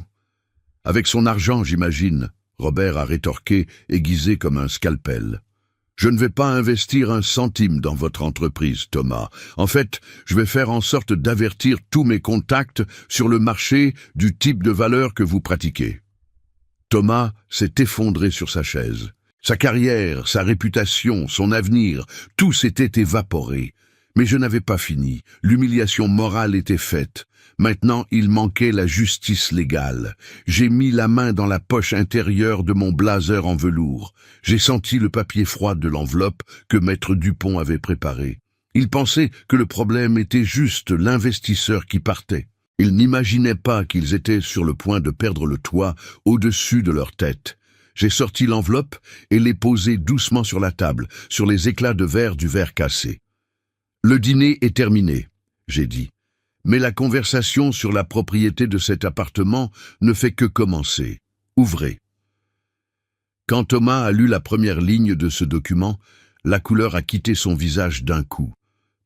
« Avec son argent, j'imagine. » Robert a rétorqué, aiguisé comme un scalpel. « Je ne vais pas investir un centime dans votre entreprise, Thomas. En fait, je vais faire en sorte d'avertir tous mes contacts sur le marché du type de valeur que vous pratiquez. » Thomas s'est effondré sur sa chaise. Sa carrière, sa réputation, son avenir, tout s'était évaporé. Mais je n'avais pas fini. L'humiliation morale était faite. Maintenant, il manquait la justice légale. J'ai mis la main dans la poche intérieure de mon blazer en velours. J'ai senti le papier froid de l'enveloppe que maître Dupont avait préparé. Il pensait que le problème était juste l'investisseur qui partait. Ils n'imaginaient pas qu'ils étaient sur le point de perdre le toit au-dessus de leur tête. J'ai sorti l'enveloppe et l'ai posée doucement sur la table, sur les éclats de verre du verre cassé. « Le dîner est terminé », j'ai dit. Mais la conversation sur la propriété de cet appartement ne fait que commencer. Ouvrez. Quand Thomas a lu la première ligne de ce document, la couleur a quitté son visage d'un coup.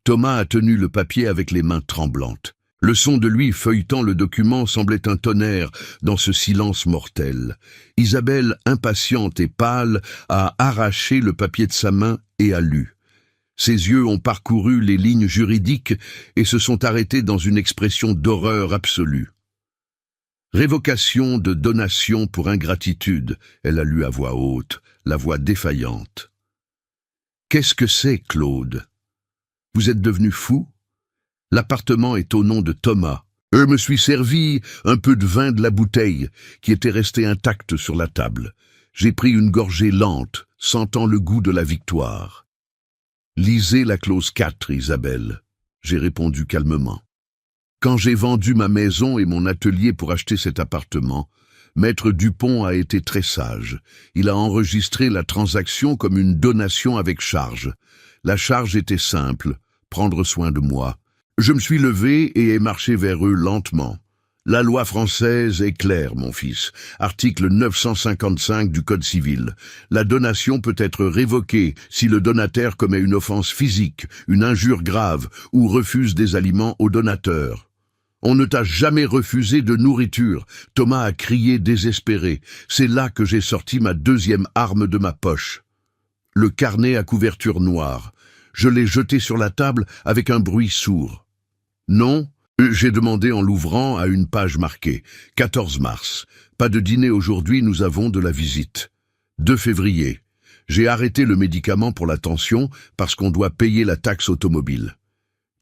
Thomas a tenu le papier avec les mains tremblantes. Le son de lui feuilletant le document semblait un tonnerre dans ce silence mortel. Isabelle, impatiente et pâle, a arraché le papier de sa main et a lu. Ses yeux ont parcouru les lignes juridiques et se sont arrêtés dans une expression d'horreur absolue. Révocation de donation pour ingratitude, elle a lu à voix haute, la voix défaillante. Qu'est-ce que c'est, Claude? Vous êtes devenu fou? L'appartement est au nom de Thomas. Je me suis servi un peu de vin de la bouteille qui était restée intacte sur la table. J'ai pris une gorgée lente, sentant le goût de la victoire. Lisez la clause 4, Isabelle, j'ai répondu calmement. Quand j'ai vendu ma maison et mon atelier pour acheter cet appartement, Maître Dupont a été très sage. Il a enregistré la transaction comme une donation avec charge. La charge était simple, prendre soin de moi. Je me suis levé et ai marché vers eux lentement. La loi française est claire, mon fils. Article 955 du Code civil. La donation peut être révoquée si le donataire commet une offense physique, une injure grave ou refuse des aliments au donateur. On ne t'a jamais refusé de nourriture. Thomas a crié désespéré. C'est là que j'ai sorti ma deuxième arme de ma poche. Le carnet à couverture noire. Je l'ai jeté sur la table avec un bruit sourd. Non, j'ai demandé en l'ouvrant à une page marquée. 14 mars. Pas de dîner aujourd'hui, nous avons de la visite. 2 février. J'ai arrêté le médicament pour la tension parce qu'on doit payer la taxe automobile.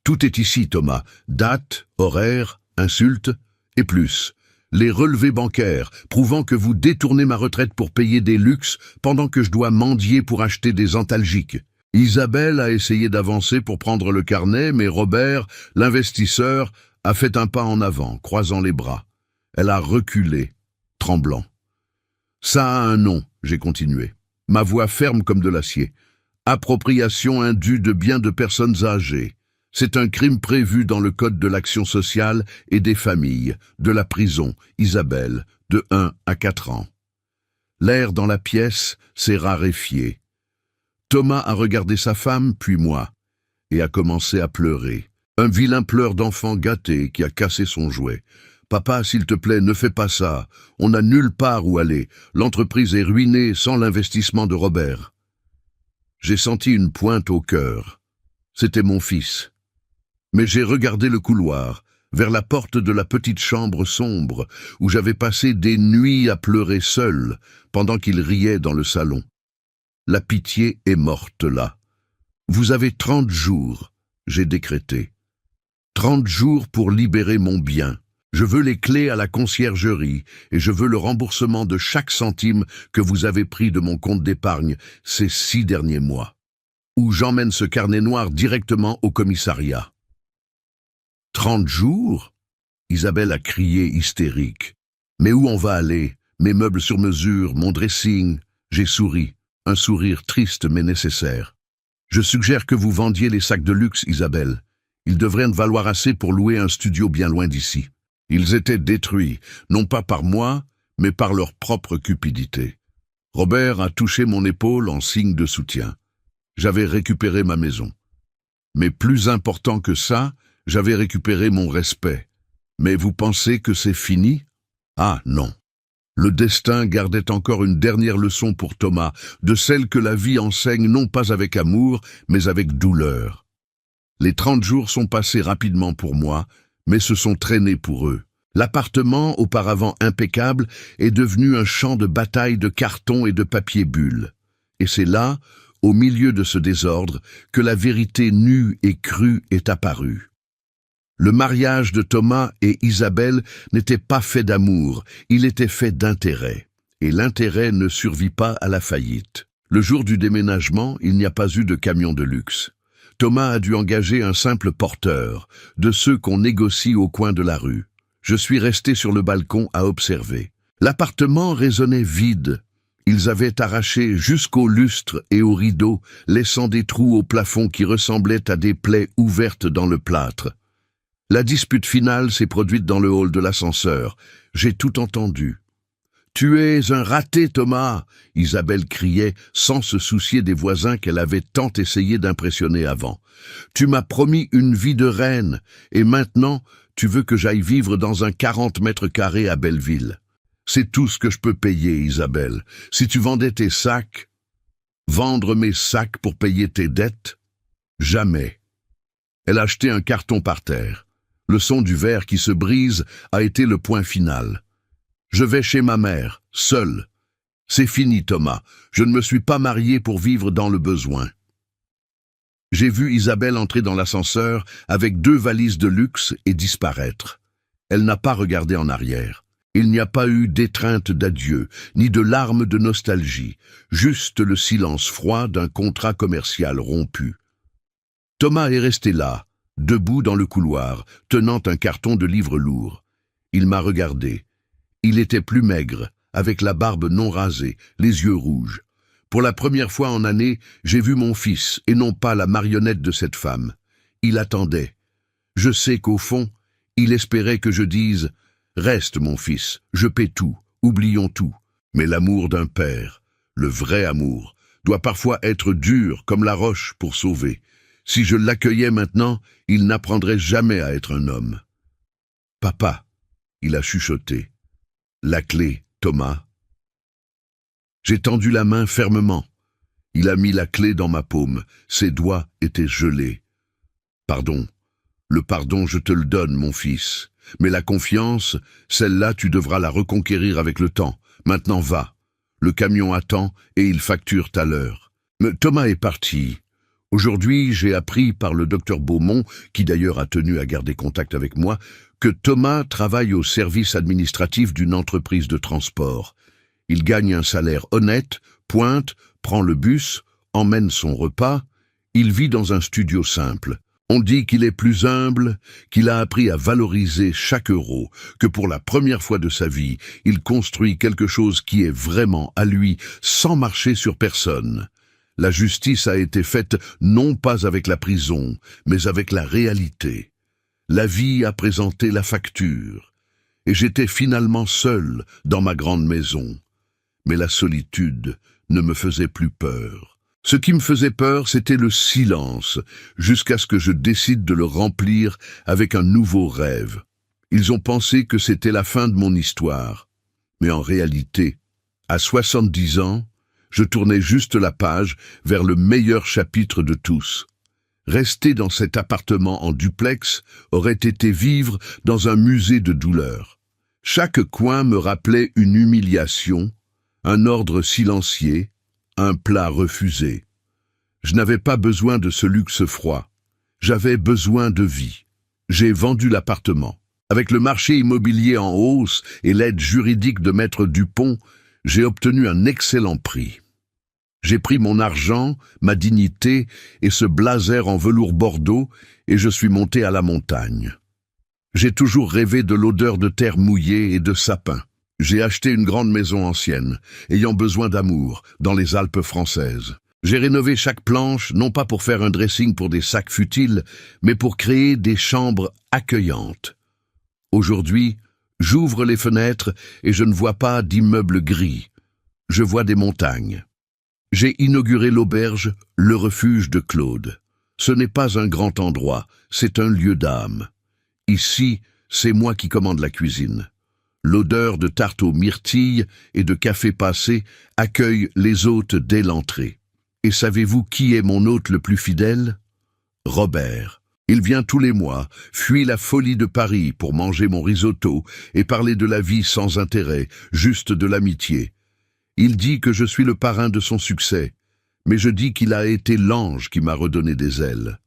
Tout est ici, Thomas. Date, horaire, insulte et plus. Les relevés bancaires prouvant que vous détournez ma retraite pour payer des luxes pendant que je dois mendier pour acheter des antalgiques. Isabelle a essayé d'avancer pour prendre le carnet, mais Robert, l'investisseur, a fait un pas en avant, croisant les bras. Elle a reculé, tremblant. Ça a un nom, j'ai continué. Ma voix ferme comme de l'acier. Appropriation indue de biens de personnes âgées. C'est un crime prévu dans le Code de l'action sociale et des familles, de la prison, Isabelle, de 1 à 4 ans. L'air dans la pièce s'est raréfié. Thomas a regardé sa femme, puis moi, et a commencé à pleurer. Un vilain pleur d'enfant gâté qui a cassé son jouet. « Papa, s'il te plaît, ne fais pas ça. On n'a nulle part où aller. L'entreprise est ruinée sans l'investissement de Robert. » J'ai senti une pointe au cœur. C'était mon fils. Mais j'ai regardé le couloir, vers la porte de la petite chambre sombre, où j'avais passé des nuits à pleurer seul, pendant qu'il riait dans le salon. La pitié est morte là. Vous avez 30 jours, j'ai décrété. 30 jours pour libérer mon bien. Je veux les clés à la conciergerie et je veux le remboursement de chaque centime que vous avez pris de mon compte d'épargne ces 6 derniers mois. Ou j'emmène ce carnet noir directement au commissariat. 30 jours? Isabelle a crié hystérique. Mais où on va aller? Mes meubles sur mesure, mon dressing. J'ai souri, un sourire triste mais nécessaire. Je suggère que vous vendiez les sacs de luxe, Isabelle. Ils devraient en valoir assez pour louer un studio bien loin d'ici. Ils étaient détruits, non pas par moi, mais par leur propre cupidité. Robert a touché mon épaule en signe de soutien. J'avais récupéré ma maison. Mais plus important que ça, j'avais récupéré mon respect. Mais vous pensez que c'est fini? Ah non. Le destin gardait encore une dernière leçon pour Thomas, de celle que la vie enseigne non pas avec amour, mais avec douleur. Les 30 jours sont passés rapidement pour moi, mais se sont traînés pour eux. L'appartement, auparavant impeccable, est devenu un champ de bataille de carton et de papier bulle. Et c'est là, au milieu de ce désordre, que la vérité nue et crue est apparue. Le mariage de Thomas et Isabelle n'était pas fait d'amour, il était fait d'intérêt. Et l'intérêt ne survit pas à la faillite. Le jour du déménagement, il n'y a pas eu de camion de luxe. Thomas a dû engager un simple porteur, de ceux qu'on négocie au coin de la rue. Je suis resté sur le balcon à observer. L'appartement résonnait vide. Ils avaient arraché jusqu'aux lustres et aux rideaux, laissant des trous au plafond qui ressemblaient à des plaies ouvertes dans le plâtre. La dispute finale s'est produite dans le hall de l'ascenseur. J'ai tout entendu. Tu es un raté, Thomas, Isabelle criait, sans se soucier des voisins qu'elle avait tant essayé d'impressionner avant. Tu m'as promis une vie de reine, et maintenant, tu veux que j'aille vivre dans un 40 mètres carrés à Belleville. C'est tout ce que je peux payer, Isabelle. Si tu vendais tes sacs, vendre mes sacs pour payer tes dettes? Jamais. Elle a jeté un carton par terre. Le son du verre qui se brise a été le point final. Je vais chez ma mère, seule. C'est fini, Thomas. Je ne me suis pas marié pour vivre dans le besoin. J'ai vu Isabelle entrer dans l'ascenseur avec 2 valises de luxe et disparaître. Elle n'a pas regardé en arrière. Il n'y a pas eu d'étreinte d'adieu, ni de larmes de nostalgie, juste le silence froid d'un contrat commercial rompu. Thomas est resté là, debout dans le couloir, tenant un carton de livres lourds. Il m'a regardé. Il était plus maigre, avec la barbe non rasée, les yeux rouges. Pour la première fois en année, j'ai vu mon fils, et non pas la marionnette de cette femme. Il attendait. Je sais qu'au fond, il espérait que je dise « Reste, mon fils, je paie tout, oublions tout ». Mais l'amour d'un père, le vrai amour, doit parfois être dur comme la roche pour sauver. Si je l'accueillais maintenant, il n'apprendrait jamais à être un homme. « Papa », il a chuchoté. « La clé, Thomas. » J'ai tendu la main fermement. Il a mis la clé dans ma paume. Ses doigts étaient gelés. « Pardon. Le pardon, je te le donne, mon fils. Mais la confiance, celle-là, tu devras la reconquérir avec le temps. Maintenant, va. Le camion attend et il facture à l'heure. » Mais Thomas est parti. Aujourd'hui, j'ai appris par le docteur Beaumont, qui d'ailleurs a tenu à garder contact avec moi, que Thomas travaille au service administratif d'une entreprise de transport. Il gagne un salaire honnête, pointe, prend le bus, emmène son repas. Il vit dans un studio simple. On dit qu'il est plus humble, qu'il a appris à valoriser chaque euro, que pour la première fois de sa vie, il construit quelque chose qui est vraiment à lui, sans marcher sur personne. La justice a été faite non pas avec la prison, mais avec la réalité. La vie a présenté la facture, et j'étais finalement seul dans ma grande maison. Mais la solitude ne me faisait plus peur. Ce qui me faisait peur, c'était le silence, jusqu'à ce que je décide de le remplir avec un nouveau rêve. Ils ont pensé que c'était la fin de mon histoire. Mais en réalité, à 70 ans, je tournais juste la page vers le meilleur chapitre de tous. Rester dans cet appartement en duplex aurait été vivre dans un musée de douleur. Chaque coin me rappelait une humiliation, un ordre silencieux, un plat refusé. Je n'avais pas besoin de ce luxe froid. J'avais besoin de vie. J'ai vendu l'appartement. Avec le marché immobilier en hausse et l'aide juridique de Maître Dupont, j'ai obtenu un excellent prix. J'ai pris mon argent, ma dignité et ce blazer en velours bordeaux et je suis monté à la montagne. J'ai toujours rêvé de l'odeur de terre mouillée et de sapin. J'ai acheté une grande maison ancienne, ayant besoin d'amour, dans les Alpes françaises. J'ai rénové chaque planche, non pas pour faire un dressing pour des sacs futiles, mais pour créer des chambres accueillantes. Aujourd'hui, j'ouvre les fenêtres et je ne vois pas d'immeubles gris. Je vois des montagnes. J'ai inauguré l'auberge, le refuge de Claude. Ce n'est pas un grand endroit, c'est un lieu d'âme. Ici, c'est moi qui commande la cuisine. L'odeur de tarte aux myrtilles et de café passé accueille les hôtes dès l'entrée. Et savez-vous qui est mon hôte le plus fidèle? Robert. Il vient tous les mois, fuit la folie de Paris pour manger mon risotto et parler de la vie sans intérêt, juste de l'amitié. Il dit que je suis le parrain de son succès, mais je dis qu'il a été l'ange qui m'a redonné des ailes.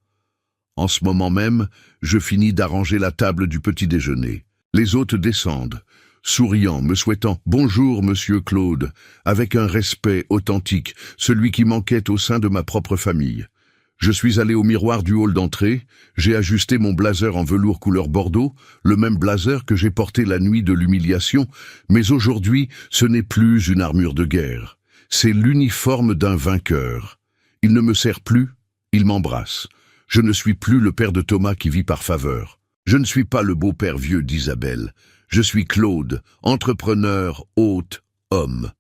En ce moment même, je finis d'arranger la table du petit déjeuner. Les hôtes descendent, souriant, me souhaitant « Bonjour, monsieur Claude », avec un respect authentique, celui qui manquait au sein de ma propre famille. Je suis allé au miroir du hall d'entrée, j'ai ajusté mon blazer en velours couleur bordeaux, le même blazer que j'ai porté la nuit de l'humiliation, mais aujourd'hui, ce n'est plus une armure de guerre. C'est l'uniforme d'un vainqueur. Il ne me sert plus, il m'embrasse. Je ne suis plus le père de Thomas qui vit par faveur. Je ne suis pas le beau-père vieux d'Isabelle. Je suis Claude, entrepreneur, hôte, homme.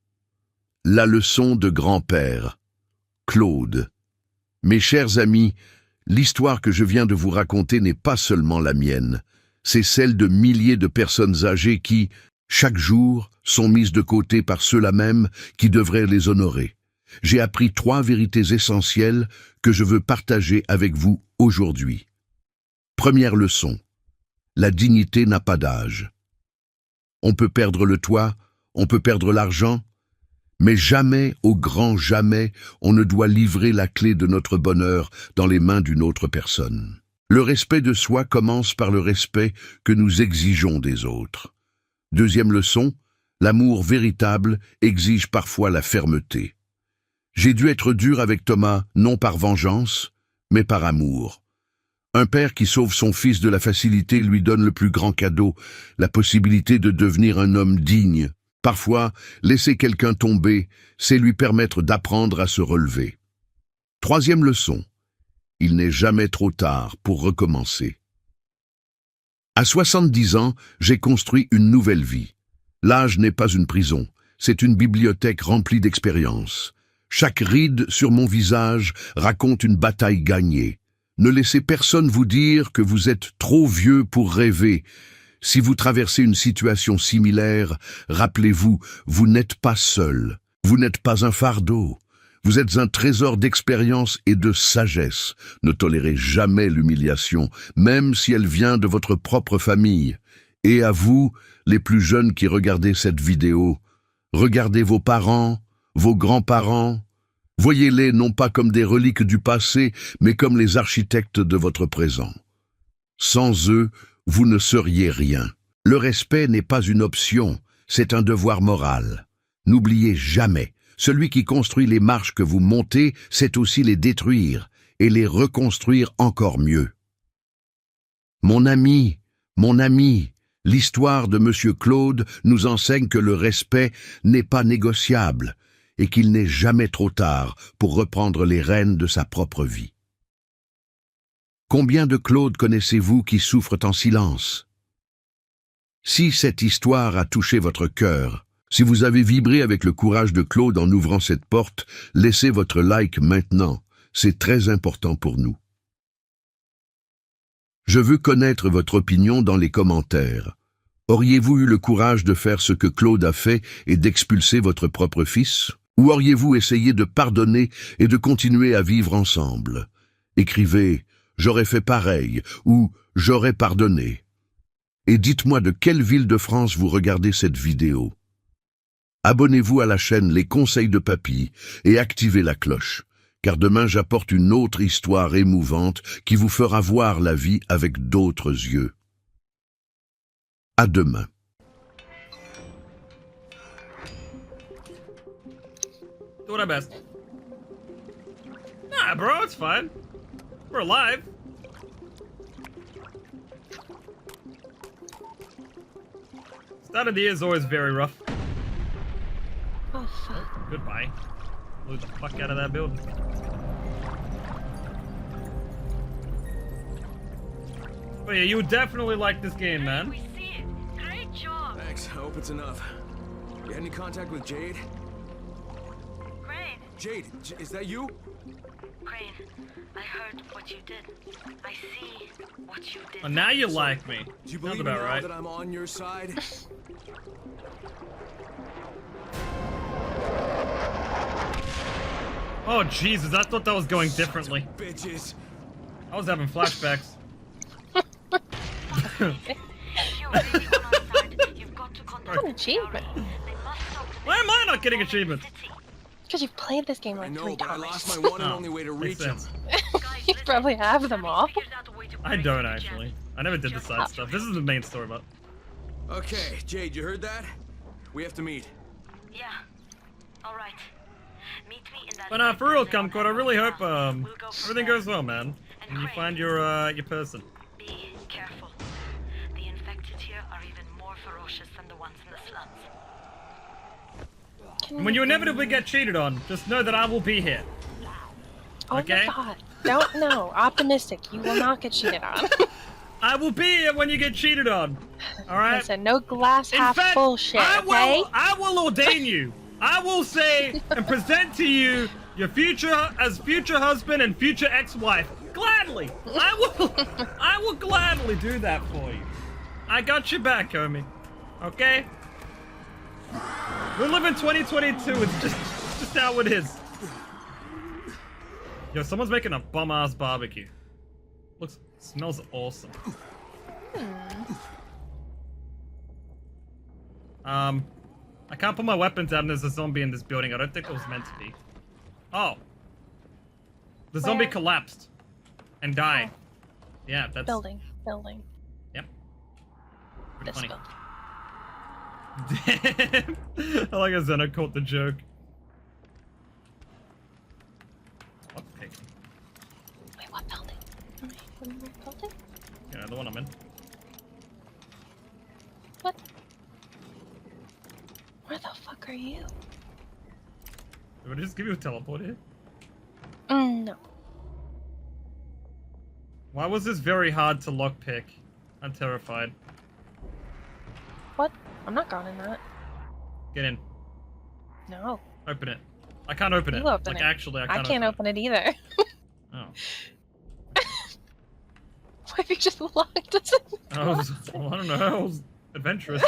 La leçon de grand-père. Claude. Mes chers amis, l'histoire que je viens de vous raconter n'est pas seulement la mienne, c'est celle de milliers de personnes âgées qui, chaque jour, sont mises de côté par ceux-là même qui devraient les honorer. J'ai appris 3 vérités essentielles que je veux partager avec vous aujourd'hui. Première leçon. La dignité n'a pas d'âge. On peut perdre le toit, on peut perdre l'argent, mais jamais, au grand jamais, on ne doit livrer la clé de notre bonheur dans les mains d'une autre personne. Le respect de soi commence par le respect que nous exigeons des autres. Deuxième leçon, l'amour véritable exige parfois la fermeté. J'ai dû être dur avec Thomas, non par vengeance, mais par amour. Un père qui sauve son fils de la facilité lui donne le plus grand cadeau, la possibilité de devenir un homme digne. Parfois, laisser quelqu'un tomber, c'est lui permettre d'apprendre à se relever. Troisième leçon, il n'est jamais trop tard pour recommencer. À 70 ans, j'ai construit une nouvelle vie. L'âge n'est pas une prison, c'est une bibliothèque remplie d'expériences. Chaque ride sur mon visage raconte une bataille gagnée. Ne laissez personne vous dire que vous êtes trop vieux pour rêver. Si vous traversez une situation similaire, rappelez-vous, vous n'êtes pas seul. Vous n'êtes pas un fardeau. Vous êtes un trésor d'expérience et de sagesse. Ne tolérez jamais l'humiliation, même si elle vient de votre propre famille. Et à vous, les plus jeunes qui regardez cette vidéo, regardez vos parents, vos grands-parents. Voyez-les non pas comme des reliques du passé, mais comme les architectes de votre présent. Sans eux, vous ne seriez rien. Le respect n'est pas une option, c'est un devoir moral. N'oubliez jamais, celui qui construit les marches que vous montez, c'est aussi les détruire et les reconstruire encore mieux. Mon ami, l'histoire de Monsieur Claude nous enseigne que le respect n'est pas négociable et qu'il n'est jamais trop tard pour reprendre les rênes de sa propre vie. Combien de Claude connaissez-vous qui souffrent en silence? Si cette histoire a touché votre cœur, si vous avez vibré avec le courage de Claude en ouvrant cette porte, laissez votre like maintenant, c'est très important pour nous. Je veux connaître votre opinion dans les commentaires. Auriez-vous eu le courage de faire ce que Claude a fait et d'expulser votre propre fils? Ou auriez-vous essayé de pardonner et de continuer à vivre ensemble? Écrivez « J'aurais fait pareil » ou « J'aurais pardonné ». Et dites-moi de quelle ville de France vous regardez cette vidéo. Abonnez-vous à la chaîne Les Conseils de Papy et activez la cloche, car demain j'apporte une autre histoire émouvante qui vous fera voir la vie avec d'autres yeux. À demain. Doing our best. Nah, bro, it's fine. We're alive. Start of the year is always very rough. Oh, fuck. Goodbye. Blew the fuck out of that building. But yeah, you definitely like this game, man. We see it. Great job. Thanks, I hope it's enough. You had any contact with Jade? Crane. Jade, is that you? Crane, I heard what you did. I see what you did. Oh, now you like me. Do you Sounds believe about now right. that I'm on your side? Oh Jesus, I thought that was going differently. Bitches. I was having flashbacks. If you're really on our side, you've got to contact What an achievement. They must stop the Why am I not getting bombing the achievements? city. Because you've played this game I like know, 3 but I times. lost my one and Oh, only way to makes reach him. sense. You probably have them all. Figured out a way to I break don't the actually. jam. I never did the side stuff. This is the main story mode. Okay, Jade, you heard that? We have to meet. Yeah. All right. Meet me in that. But for real, center Kumquat, I really hope We'll go from everything there. goes well, man. And And you Crane, find your person. Be careful. The infected here are even more ferocious than the ones in the slums. And when you inevitably get cheated on, just know that I will be here. Oh okay. my god. Don't know. Optimistic. You will not get cheated on. I will be here when you get cheated on. All right. Listen, no glass In half fact, full shit, I okay? will ordain you. I will say and present to you your future husband and future ex-wife. Gladly. I will gladly do that for you. I got your back, homie. Okay? We live in 2022. It's just how it is. Yo, someone's making a bum-ass barbecue. Smells awesome. I can't put my weapons out and there's a zombie in this building. I don't think it was meant to be. Oh. The zombie Where? collapsed. And died. Yeah, that's... Building. Yep. Pretty This funny. building. Damn. I like how Zena caught the joke. Okay. Wait, what building? Am I in the building? Yeah, the one I'm in. What? Where the fuck are you? Did I just give you a teleport here? No. Why was this very hard to lockpick? I'm terrified. What? I'm not going in that. Get in. No. Open it. I can't open it. You open like, it. actually, I I can't, can't open it either. Oh. Why have you just locked us in? I don't know. I was adventurous.